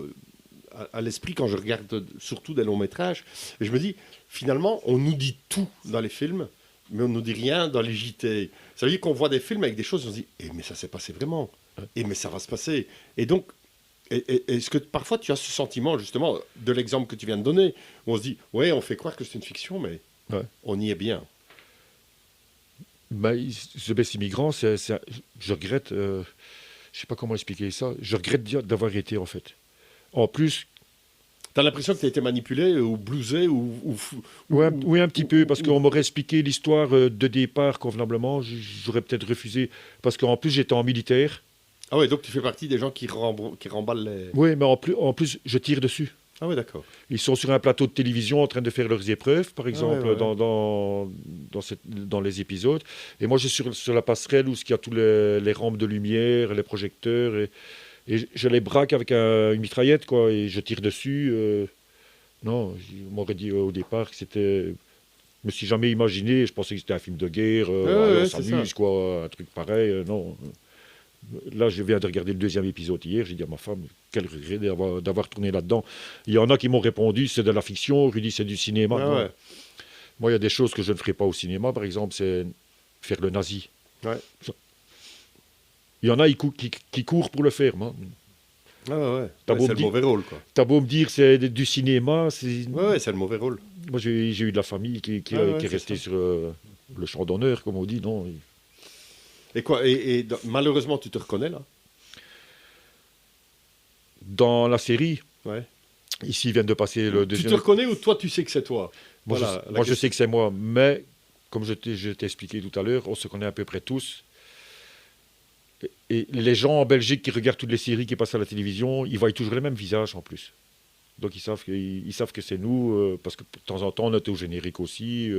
à l'esprit quand je regarde surtout des longs métrages. Et je me dis, finalement, on nous dit tout dans les films, mais on ne nous dit rien dans les JT. Ça veut dire qu'on voit des films avec des choses, on se dit, mais ça s'est passé vraiment. Mais ça va se passer. Et donc, est-ce que parfois tu as ce sentiment, justement, de l'exemple que tu viens de donner, où on se dit, ouais, on fait croire que c'est une fiction, mais on y est bien. The Best Immigrant, je regrette, je ne sais pas comment expliquer ça, je regrette d'avoir été, en fait. En plus... T'as l'impression que tu as été manipulé ou blousé Oui, un petit peu, parce qu'on m'aurait expliqué l'histoire de départ convenablement, j'aurais peut-être refusé, parce qu'en plus j'étais en militaire. Ah ouais, donc tu fais partie des gens qui remballent les... Oui, mais en plus je tire dessus. Ah ouais, d'accord. Ils sont sur un plateau de télévision en train de faire leurs épreuves, par exemple, dans les épisodes. Et moi, je suis sur la passerelle où il y a tous les rampes de lumière, les projecteurs, et je les braque avec une mitraillette, quoi, et je tire dessus. Non, on m'aurait dit au départ que c'était... Je me suis jamais imaginé, je pensais que c'était un film de guerre, on s'amuse, quoi, un truc pareil, non. Là, je viens de regarder le 2e épisode hier, j'ai dit à ma femme, quel regret d'avoir tourné là-dedans. Il y en a qui m'ont répondu, c'est de la fiction, Rudy, c'est du cinéma. Ouais. Moi, il y a des choses que je ne ferai pas au cinéma, par exemple, c'est faire le nazi. Ouais. Il y en a qui courent pour le faire. Moi. C'est le mauvais rôle, quoi. T'as beau me dire c'est du cinéma, c'est... Ouais, c'est le mauvais rôle. Moi, j'ai eu de la famille qui est restée sur le champ d'honneur, comme on dit, non. Et quoi malheureusement, tu te reconnais, là? Dans la série, ici, ils viennent de passer le deuxième... Tu te reconnais ou toi, tu sais que c'est toi? Moi, je sais que c'est moi, mais comme je t'ai expliqué tout à l'heure, on se connaît à peu près tous. Et les gens en Belgique qui regardent toutes les séries qui passent à la télévision, ils voient toujours les mêmes visages en plus. Donc ils savent que c'est nous, parce que de temps en temps, on était au générique aussi.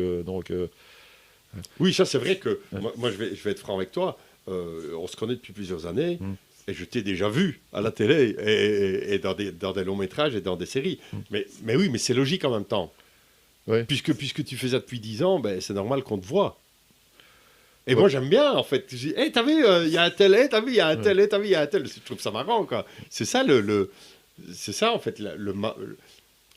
Oui, ça c'est vrai que, moi je vais être franc avec toi, on se connaît depuis plusieurs années, et je t'ai déjà vu à la télé, et dans des longs métrages et dans des séries. Mais oui, mais c'est logique en même temps. Ouais. Puisque tu fais ça depuis 10 ans, c'est normal qu'on te voit. Et moi j'aime bien en fait. Je dis, hey, t'as vu, il y a un tel, t'as vu, il y a un tel, t'as vu, il y a un tel. Je trouve ça marrant, quoi. C'est ça c'est ça en fait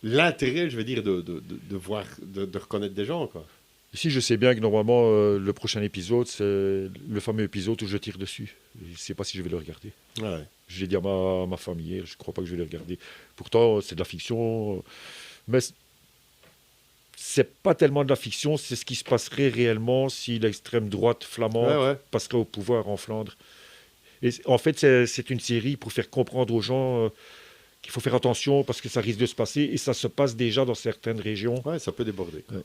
l'intérêt, je veux dire, de voir, de reconnaître des gens, quoi. Ici, je sais bien que normalement, le prochain épisode, c'est le fameux épisode où je tire dessus. Je ne sais pas si je vais le regarder. Ouais. J'ai dit à ma famille hier, je ne crois pas que je vais le regarder. Pourtant, c'est de la fiction, mais c'est pas tellement de la fiction, c'est ce qui se passerait réellement si l'extrême droite flamande passerait au pouvoir en Flandre. Et en fait, c'est une série pour faire comprendre aux gens qu'il faut faire attention parce que ça risque de se passer et ça se passe déjà dans certaines régions. Ouais, ça peut déborder. Ouais.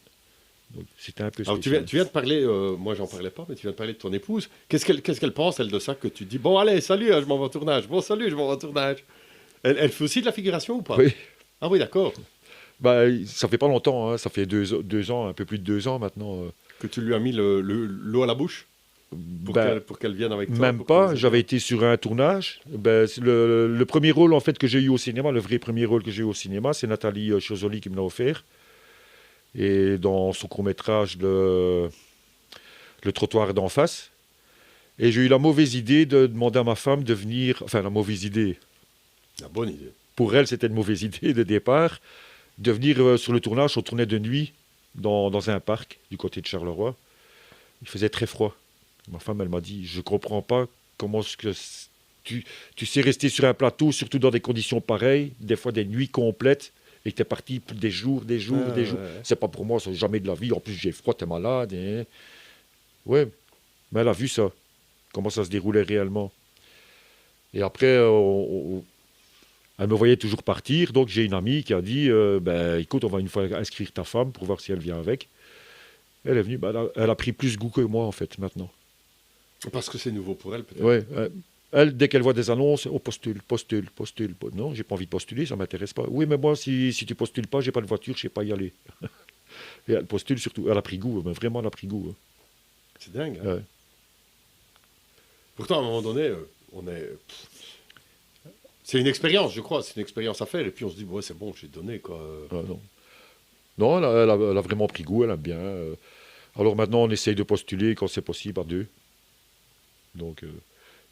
Donc, c'était un peu spécial. Alors, tu viens de parler, moi j'en parlais pas, mais tu viens de parler de ton épouse. Qu'est-ce qu'elle pense, elle, de ça, que tu dis, bon allez, salut, je m'en vais au tournage, bon salut, je m'en vais au tournage. Elle fait aussi de la figuration ou pas? Oui. Ah oui, d'accord. Ça fait pas longtemps, hein, ça fait 2 ans, un peu plus de 2 ans maintenant. Que tu lui as mis l'eau à la bouche pour qu'elle vienne avec toi? Même pas, j'avais été sur un tournage. Le premier rôle en fait que j'ai eu au cinéma, le vrai premier rôle que j'ai eu au cinéma, c'est Nathalie Chosoli qui me l'a offert. Et dans son court-métrage, le trottoir d'en face. Et j'ai eu la mauvaise idée de demander à ma femme de venir... Enfin, la mauvaise idée. La bonne idée. Pour elle, c'était une mauvaise idée de départ. De venir sur le tournage, on tournait de nuit dans un parc du côté de Charleroi. Il faisait très froid. Ma femme, elle m'a dit, je ne comprends pas comment tu sais rester sur un plateau, surtout dans des conditions pareilles, des fois des nuits complètes, et que tu es parti des jours. C'est pas pour moi, c'est jamais de la vie. En plus, j'ai froid, tu es malade. Ouais, mais elle a vu ça, comment ça se déroulait réellement. Et après, elle me voyait toujours partir. Donc, j'ai une amie qui a dit, écoute, on va une fois inscrire ta femme pour voir si elle vient avec. Elle est venue, elle a pris plus goût que moi, en fait, maintenant. Parce que c'est nouveau pour elle, peut-être. Ouais, elle, dès qu'elle voit des annonces, on postule. Non, j'ai pas envie de postuler, ça m'intéresse pas. Oui, mais moi, si tu postules pas, j'ai pas de voiture, je sais pas y aller. Et elle postule surtout. Elle a pris goût, mais vraiment, elle a pris goût. C'est dingue. Hein. Ouais. Pourtant, à un moment donné, c'est une expérience, je crois. C'est une expérience à faire. Et puis on se dit, ouais, c'est bon, j'ai donné, quoi. Non, non elle a vraiment pris goût, elle aime bien. Alors maintenant, on essaye de postuler quand c'est possible à 2. Donc,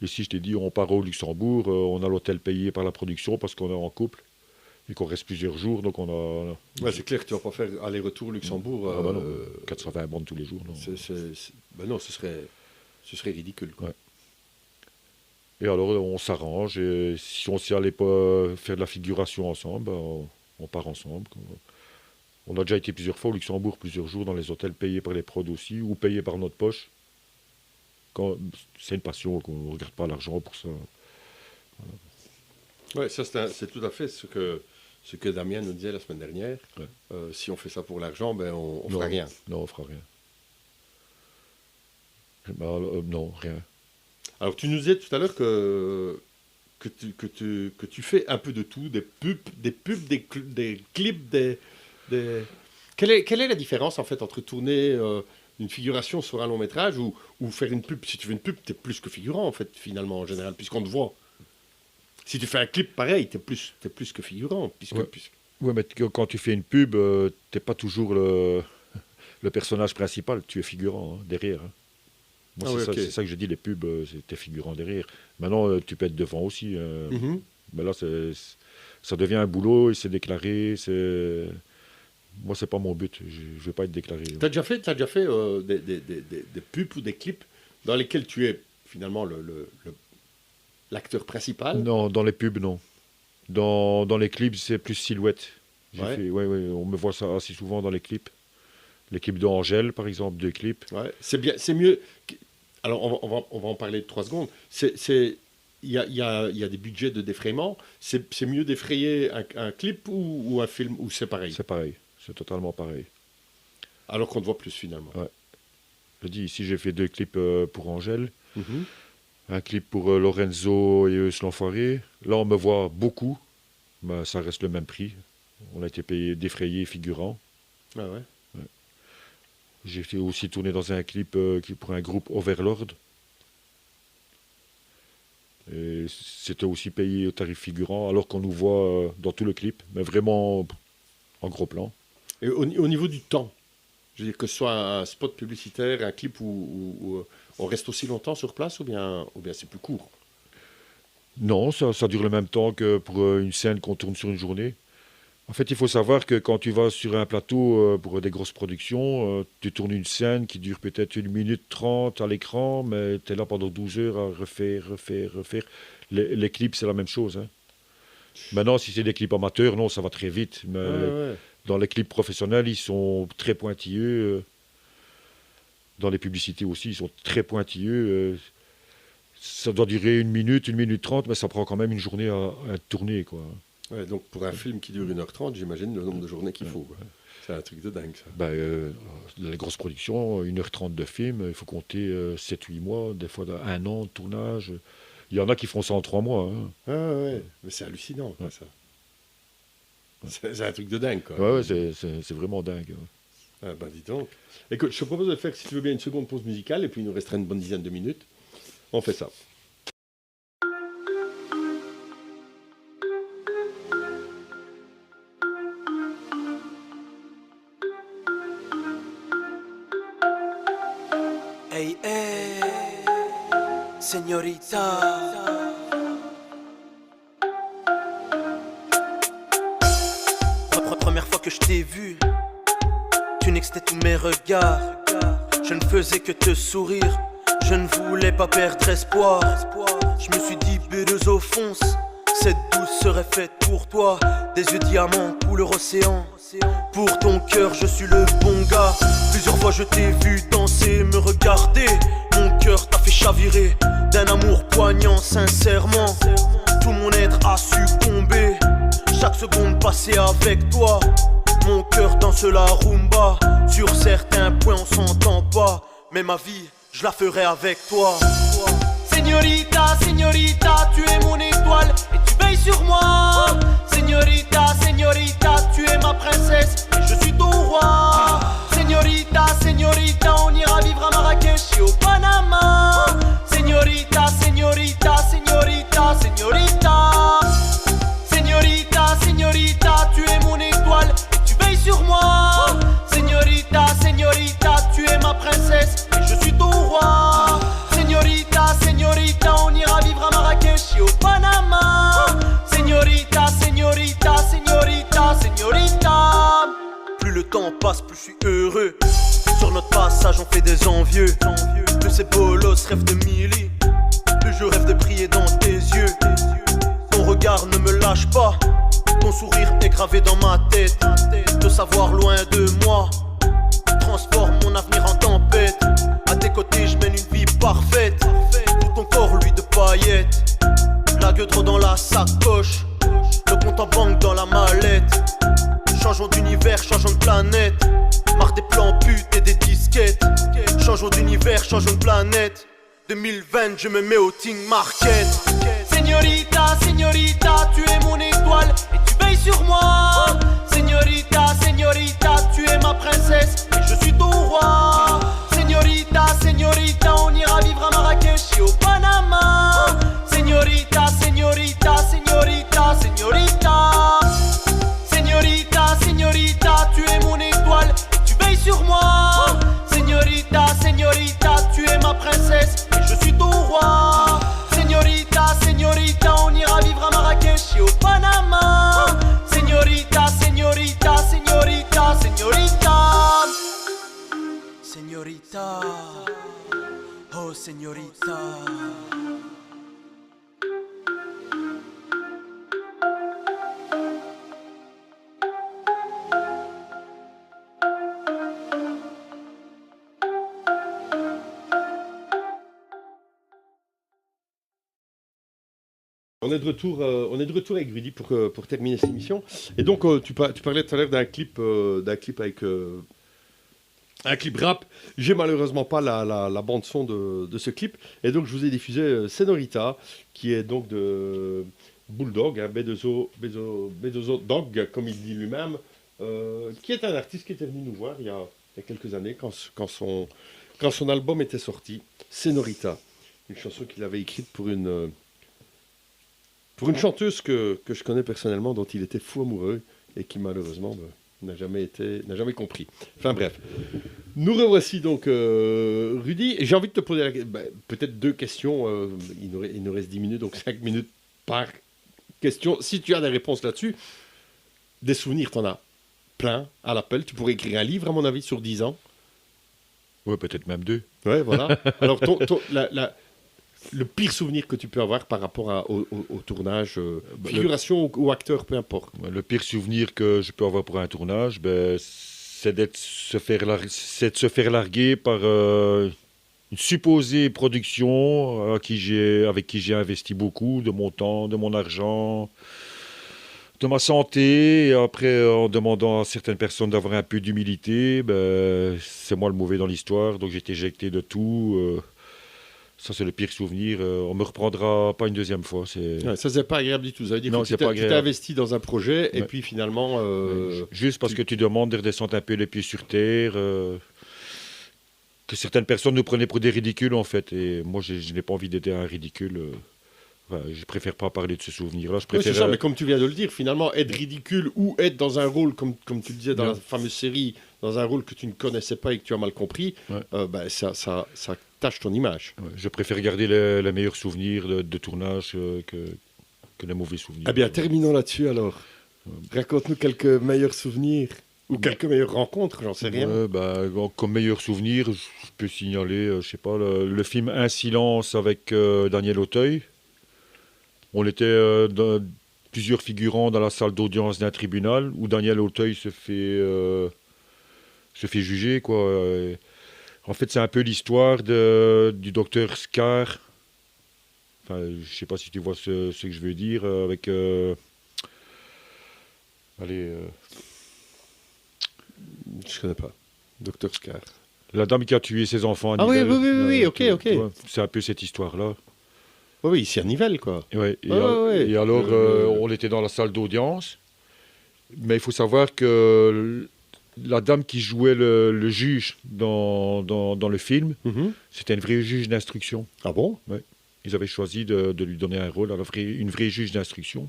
ici, je t'ai dit, on part au Luxembourg, on a l'hôtel payé par la production parce qu'on est en couple et qu'on reste plusieurs jours. Donc, on a. Ouais, c'est clair que tu vas pas faire aller-retour Luxembourg. Non, 420 bandes tous les jours. Non, non, ce serait ridicule. Quoi. Ouais. Et alors, on s'arrange. Et si on sait aller pas faire de la figuration ensemble, on part ensemble. Quoi. On a déjà été plusieurs fois au Luxembourg, plusieurs jours dans les hôtels payés par les prods aussi, ou payés par notre poche. C'est une passion, qu'on ne regarde pas l'argent pour ça. Voilà. Oui, ça c'est tout à fait ce que Damien nous disait la semaine dernière. Ouais. Si on fait ça pour l'argent, ben on fera rien. Non, on fera rien. Non, rien. Alors tu nous disais tout à l'heure que tu fais un peu de tout, des pubs, des clips, Quelle est la différence en fait entre tourner une figuration sur un long métrage ou faire une pub? Si tu fais une pub, t'es plus que figurant en fait finalement en général puisqu'on te voit. Si tu fais un clip pareil, t'es plus que figurant Ouais, mais quand tu fais une pub, t'es pas toujours le personnage principal, tu es figurant derrière. Hein. Moi, c'est ça que je dis, les pubs, t'es figurant derrière. Maintenant, tu peux être devant aussi. Mais là, ça devient un boulot, et c'est déclaré, Moi, c'est pas mon but. Je ne veux pas être déclaré. T'as déjà fait des pubs ou des clips dans lesquels tu es finalement l'acteur principal? Non, dans les pubs, non. Dans les clips, c'est plus silhouette. On me voit ça assez souvent dans les clips. Les clips d'Angèle, par exemple, 2 clips. Ouais, c'est bien, c'est mieux. Alors, on va en parler 3 secondes. Il y a des budgets de défraiement. C'est mieux d'effrayer un clip ou un film, ou c'est pareil? C'est pareil. C'est totalement pareil. Alors qu'on te voit plus finalement. Ouais. Je dis, ici j'ai fait 2 clips pour Angèle. Un clip pour Lorenzo et Eus l'Enfoiré. Là on me voit beaucoup, mais ça reste le même prix. On a été payé défrayé figurant. Ah ouais. J'ai fait aussi tourner dans un clip pour un groupe Overlord. Et c'était aussi payé au tarif figurant, alors qu'on nous voit dans tout le clip, mais vraiment en gros plan. Et au niveau du temps, je veux dire que ce soit un spot publicitaire, un clip où on reste aussi longtemps sur place ou bien c'est plus court? Non, ça dure le même temps que pour une scène qu'on tourne sur une journée. En fait, il faut savoir que quand tu vas sur un plateau pour des grosses productions, tu tournes une scène qui dure peut-être 1 minute 30 à l'écran, mais tu es là pendant 12 heures à refaire. Les clips, c'est la même chose. Hein. Maintenant, si c'est des clips amateurs, non, ça va très vite. Mais dans les clips professionnels, ils sont très pointilleux. Dans les publicités aussi, ils sont très pointilleux. Ça doit durer 1 minute 30, mais ça prend quand même une journée à tourner, quoi. Ouais, donc pour un film qui dure 1h30, j'imagine le nombre de journées qu'il faut. Quoi. C'est un truc de dingue, ça. Les grosses productions, 1h30 de film, il faut compter 7-8 mois, des fois 1 an de tournage. Il y en a qui font ça en 3 mois. Hein. Ah ouais, mais c'est hallucinant, quoi, ça. C'est un truc de dingue, quoi. Ouais, c'est vraiment dingue. Ah bah dis donc. Écoute, je te propose de faire, si tu veux bien, une seconde pause musicale, et puis il nous restera une bonne dizaine de minutes. On fait ça. Hey, hey, señorita. Première fois que je t'ai vu, tu nextais tous mes regards. Je ne faisais que te sourire, je ne voulais pas perdre espoir. Je me suis dit, bédeuse au fond, cette douce serait faite pour toi. Des yeux diamants, couleur océan. Pour ton cœur, je suis le bon gars. Plusieurs fois je t'ai vu danser, me regarder. Mon cœur t'a fait chavirer d'un amour poignant, sincèrement. Tout mon être a succombé. Chaque seconde passée avec toi Mon cœur danse la rumba. Sur certains points on s'entend pas, mais ma vie, je la ferai avec toi. Señorita, señorita, tu es mon étoile et tu veilles sur moi. Señorita, señorita, tu es ma princesse et je suis ton roi. Señorita, señorita, on ira vivre à Marrakech et au Panama. Señorita, señorita, señorita, señorita. Señorita, señorita, tu es mon étoile et tu veilles sur moi. Señorita, señorita, tu es ma princesse et je suis ton roi. Señorita, señorita, on ira vivre à Marrakech et au Panama. Señorita, señorita, señorita, señorita. Plus le temps passe, plus je suis heureux. Sur notre passage, on fait des envieux. Plus ces bolos rêvent de Milly, plus je rêve de briller dans tes yeux. Ton regard ne me lâche pas, ton sourire est gravé dans ma tête. Te savoir loin de moi transforme mon avenir en tempête. À tes côtés, je mène une vie parfaite. Tout ton corps, lui, de paillettes. La gueule trop dans la sacoche, le compte en banque dans la mallette. Changeons d'univers, changeons de planète. Marre des plans putes et des disquettes. Changeons d'univers, changeons de planète. 2020, je me mets au Team Market. Señorita, señorita, tu es mon étoile et tu veilles sur moi. Señorita, señorita, tu es ma princesse et je suis ton roi. Señorita, señorita, on ira vivre à Marrakech et au Panama. Señorita, señorita, señorita, señorita. Señorita, señorita, tu es mon étoile et tu veilles sur moi. Señorita, señorita, tu es ma princesse et je suis ton roi. Señorita, señorita, on ira vivre à Marrakech et au Panama. Señorita, señorita, señorita, señorita. Señorita, oh señorita. On est de retour avec Rudy pour terminer cette émission. Et donc, tu parlais tout à l'heure d'un clip avec un clip rap. J'ai malheureusement pas la bande son de ce clip, et donc je vous ai diffusé Señorita, qui est donc de Bulldog, hein, B2O Dog, comme il dit lui-même, qui est un artiste qui était venu nous voir il y a quelques années quand son album était sorti, Señorita, une chanson qu'il avait écrite pour une chanteuse que je connais personnellement, dont il était fou amoureux et qui malheureusement n'a jamais compris. Enfin bref. Nous revoici donc Rudy. Et j'ai envie de te poser peut-être deux questions. Il nous reste 10 minutes, donc 5 minutes par question. Si tu as des réponses là-dessus, des souvenirs, t'en as plein à l'appel. Tu pourrais écrire un livre, à mon avis, sur 10 ans. Ouais, peut-être même 2. Ouais, voilà. Alors, le pire souvenir que tu peux avoir par rapport au tournage, figuration ou acteur, peu importe. Le pire souvenir que je peux avoir pour un tournage, c'est de se faire larguer par une supposée production avec qui j'ai investi beaucoup de mon temps, de mon argent, de ma santé. Et après, en demandant à certaines personnes d'avoir un peu d'humilité, c'est moi le mauvais dans l'histoire, donc j'ai été éjecté de tout. Ça, c'est le pire souvenir. On ne me reprendra pas une deuxième fois. Ouais, ça, c'est pas agréable du tout. Ça veut dire non, que tu t'es investi dans un projet et puis finalement... Juste parce que tu demandes de redescendre un peu les pieds sur terre, que certaines personnes nous prenaient pour des ridicules, en fait. Et moi, je n'ai pas envie d'être un ridicule. Je préfère pas parler de ce souvenir-là. Oui, c'est ça, mais comme tu viens de le dire, finalement, être ridicule ou être dans un rôle, comme tu le disais dans la fameuse série, dans un rôle que tu ne connaissais pas et que tu as mal compris, ça tâche ton image. Ouais, je préfère garder les meilleurs souvenirs de tournage que les mauvais souvenirs. Eh bien, terminons là-dessus alors. Raconte-nous quelques meilleurs souvenirs ou quelques meilleures rencontres, j'en sais rien. Comme meilleurs souvenirs, je peux signaler, je sais pas, le film Un silence avec Daniel Auteuil. On était plusieurs figurants dans la salle d'audience d'un tribunal où Daniel Auteuil se fait juger, quoi. En fait, c'est un peu l'histoire du docteur Scar. Enfin, je ne sais pas si tu vois ce que je veux dire. Avec... Je connais pas. Docteur Scar. La dame qui a tué ses enfants à Ah oui, Nivelles. oui, ok. Tu vois, c'est un peu cette histoire-là. Oui, ici à Nivelles, quoi. Ouais, Ouais. et alors, on était dans la salle d'audience. Mais il faut savoir que la dame qui jouait le juge dans le film, Mhm. c'était une vraie juge d'instruction. Ah bon? Ils avaient choisi de lui donner un rôle, une vraie juge d'instruction.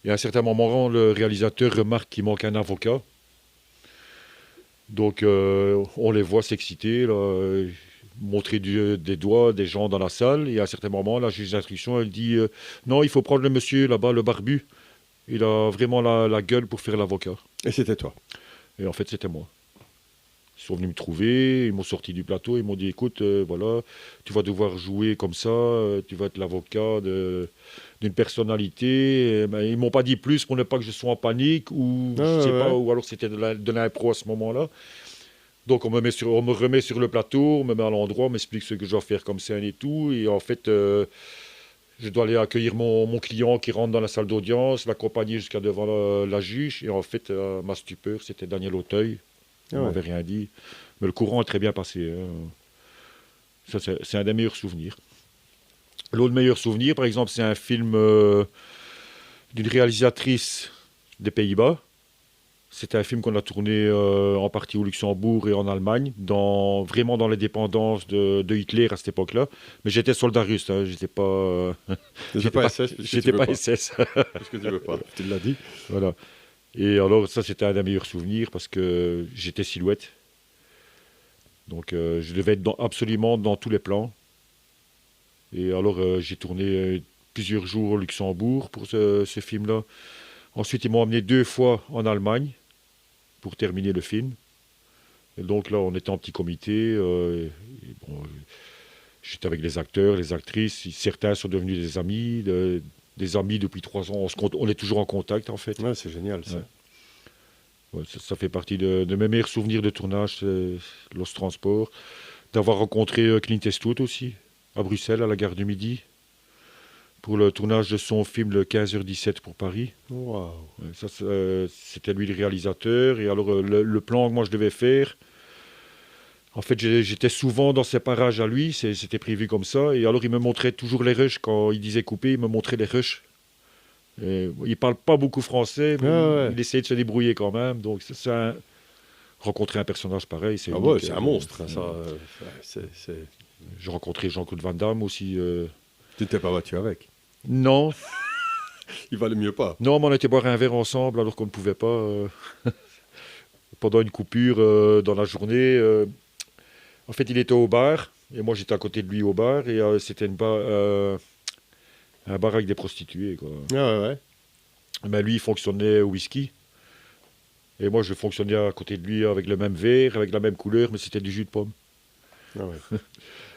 Et à un certain moment, le réalisateur remarque qu'il manque un avocat. Donc, on les voit s'exciter, là, montrer des doigts, des gens dans la salle. Et à un certain moment, la juge d'instruction, elle dit non, il faut prendre le monsieur là-bas, le barbu. Il a vraiment la gueule pour faire l'avocat. Et c'était toi? Et en fait, c'était moi. Ils sont venus me trouver, ils m'ont sorti du plateau, ils m'ont dit écoute, voilà, tu vas devoir jouer comme ça, tu vas être l'avocat d'une personnalité. Mais ils m'ont pas dit plus pour ne pas que je sois en panique, ou je sais pas, ou alors c'était de l'impro à ce moment-là. Donc on me remet sur le plateau, on me met à l'endroit, on m'explique ce que je dois faire comme scène et tout. Et en fait, je dois aller accueillir mon client qui rentre dans la salle d'audience, l'accompagner jusqu'à devant la juge. Et en fait, ma stupeur, c'était Daniel Auteuil. Il ne m'avait rien dit. Mais le courant est très bien passé. Ça, c'est un des meilleurs souvenirs. L'autre meilleur souvenir, par exemple, c'est un film d'une réalisatrice des Pays-Bas. C'était un film qu'on a tourné en partie au Luxembourg et en Allemagne, vraiment dans les dépendances de Hitler à cette époque-là. Mais j'étais soldat russe, hein, j'étais pas... J'étais pas SS. J'étais pas SS. Parce que tu veux pas. Tu l'as dit. Voilà. Et alors, ça, c'était un des meilleurs souvenirs parce que j'étais silhouette. Donc, je devais être absolument dans tous les plans. Et alors, j'ai tourné plusieurs jours au Luxembourg pour ce film-là. Ensuite, ils m'ont emmené 2 fois en Allemagne pour terminer le film. Et donc là, on était en petit comité. J'étais avec les acteurs, les actrices. Certains sont devenus des amis. Des amis depuis 3 ans. On est toujours en contact, en fait. Ouais, c'est génial, ça. Ouais, ça fait partie de mes meilleurs souvenirs de tournage, c'est Lost Transport. D'avoir rencontré Clint Eastwood aussi, à Bruxelles, à la gare du Midi, pour le tournage de son film le 15h17 pour Paris. Wow. Ouais, ça, c'était lui le réalisateur. Et alors, le plan que moi je devais faire, en fait, j'étais souvent dans ses parages à lui, c'était prévu comme ça. Et alors, il me montrait toujours les rushs. Quand il disait couper, il me montrait les rushs. Et, il ne parle pas beaucoup français, mais il essayait de se débrouiller quand même. Donc, rencontrer un personnage pareil, c'est unique. Ouais, c'est un monstre. J'ai rencontré Jean-Claude Van Damme aussi. Tu t'es pas battu avec? Non. Il valait mieux pas. Non, mais on était boire un verre ensemble alors qu'on ne pouvait pas. Pendant une coupure dans la journée. En fait, il était au bar, et moi j'étais à côté de lui au bar, et c'était un bar avec des prostituées, quoi. Ouais. Mais lui, il fonctionnait au whisky. Et moi, je fonctionnais à côté de lui avec le même verre, avec la même couleur, mais c'était du jus de pomme. Ah ouais.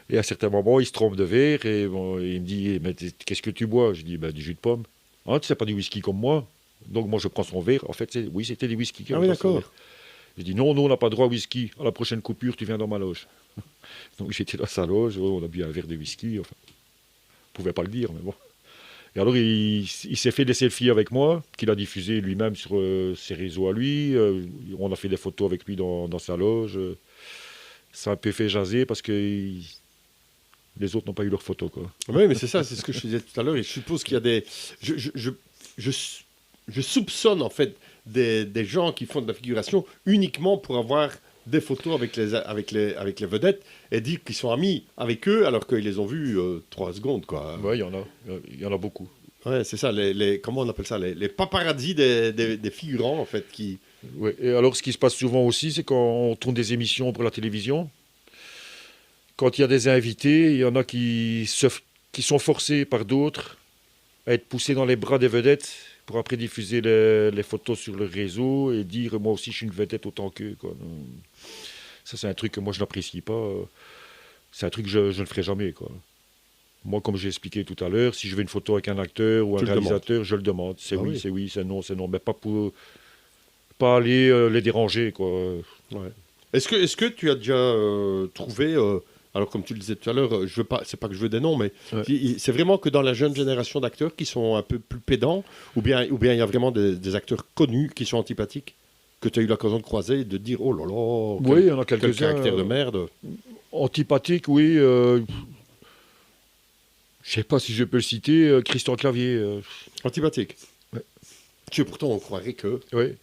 Et à un certain moment, il se trompe de verre, et bon, il me dit mais qu'est-ce que tu bois? Je dis du jus de pomme. Ah, tu sais pas du whisky comme moi? Donc moi, je prends son verre. En fait, oui, c'était du whisky. Ah oui, d'accord. Je dis non, on n'a pas droit au whisky. À la prochaine coupure, tu viens dans ma loge. Donc j'étais dans sa loge, on a bu un verre de whisky. Enfin, on pouvait pas le dire, mais bon. Et alors, il s'est fait des selfies avec moi, qu'il a diffusé lui-même sur ses réseaux à lui. On a fait des photos avec lui dans sa loge. Ça a un peu fait jaser parce que les autres n'ont pas eu leurs photos, quoi. Oui, mais c'est ça, c'est ce que je disais tout à l'heure. Et je suppose qu'il y a des... Je soupçonne, en fait, des gens qui font de la figuration uniquement pour avoir des photos avec les vedettes et dire qu'ils sont amis avec eux alors qu'ils les ont vus 3 secondes, quoi. Oui, il y en a beaucoup. Ouais, c'est ça, comment on appelle ça, les paparazzis des figurants, en fait, qui... Ouais. Et alors, ce qui se passe souvent aussi, c'est quand on tourne des émissions pour la télévision, quand il y a des invités, il y en a qui sont forcés par d'autres à être poussés dans les bras des vedettes pour après diffuser les photos sur le réseau et dire « moi aussi, je suis une vedette autant qu'eux ». Ça, c'est un truc que moi, je n'apprécie pas. C'est un truc que je ne ferai jamais, quoi. Moi, comme j'ai expliqué tout à l'heure, si je veux une photo avec un acteur ou un réalisateur, je le demande. C'est oui, c'est oui, c'est non, mais pas pour pas aller les déranger, quoi. Ouais. Est-ce que tu as déjà trouvé, alors comme tu le disais tout à l'heure, c'est pas que je veux des noms, mais c'est vraiment que dans la jeune génération d'acteurs qui sont un peu plus pédants, ou bien il y a vraiment des acteurs connus qui sont antipathiques? que tu as eu l'occasion de croiser et de dire oh là là, Oui, il y en a quel quelques-uns. caractère de merde. Antipathique, oui. Je sais pas si je peux le citer. Christian Clavier. Antipathique. Ouais. Tu pourtant on croirait que. Oui.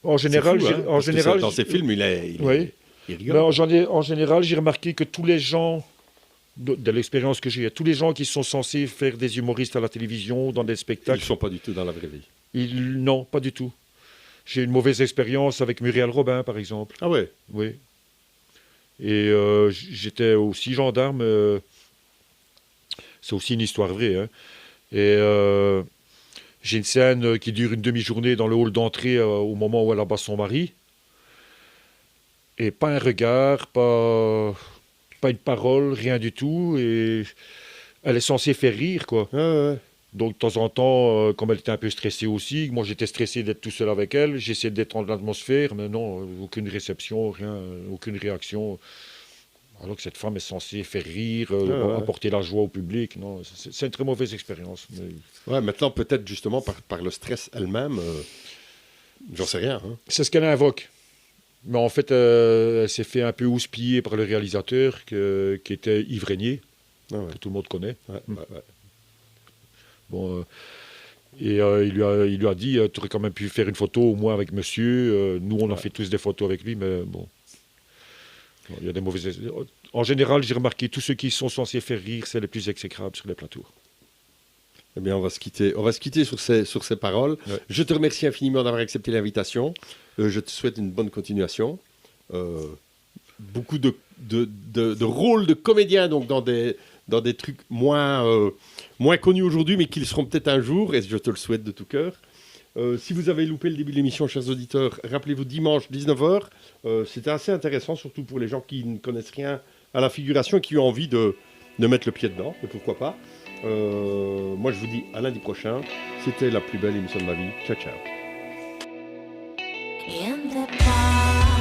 En général, C'est fou, hein, parce que dans ses films, il oui. rigole. Mais en général, j'ai remarqué que tous les gens, de l'expérience que j'ai, tous les gens qui sont censés faire des humoristes à la télévision, dans des Ils spectacles, ne sont pas du tout dans la vraie vie. non, pas du tout. J'ai une mauvaise expérience avec Muriel Robin, par exemple. Ah ouais. Oui. Et j'étais aussi gendarme. C'est aussi une histoire vraie. Hein. Et j'ai une scène qui dure une demi-journée dans le hall d'entrée au moment où elle abat son mari. Et pas un regard, pas une parole, rien du tout. Et elle est censée faire rire, quoi. Ah ouais. Donc, de temps en temps, comme elle était un peu stressée aussi, moi j'étais stressé d'être tout seul avec elle, j'essayais de détendre l'atmosphère, mais non, aucune réception, rien, aucune réaction. Alors que cette femme est censée faire rire, apporter la joie au public. Non, c'est une très mauvaise expérience. Mais... Ouais, maintenant, peut-être justement par le stress elle-même, j'en sais rien. Hein. C'est ce qu'elle invoque. Mais en fait, elle s'est fait un peu houspiller par le réalisateur qui était Yves Régnier, que tout le monde connaît. Ouais. Bon, il lui a dit tu aurais quand même pu faire une photo au moins avec monsieur. Nous, on a fait tous des photos avec lui, mais bon. Il y a des mauvaises. En général, j'ai remarqué tous ceux qui sont censés faire rire, c'est les plus exécrables sur les plateaux. Eh bien, on va se quitter sur ces paroles. Ouais. Je te remercie infiniment d'avoir accepté l'invitation. Je te souhaite une bonne continuation. Beaucoup de rôles de comédien donc dans des trucs moins connus aujourd'hui, mais qui le seront peut-être un jour, et je te le souhaite de tout cœur. Si vous avez loupé le début de l'émission, chers auditeurs, rappelez-vous, dimanche 19h, c'était assez intéressant, surtout pour les gens qui ne connaissent rien à la figuration et qui ont envie de mettre le pied dedans, et pourquoi pas. Moi, je vous dis à lundi prochain. C'était la plus belle émission de ma vie. Ciao, ciao. In the park.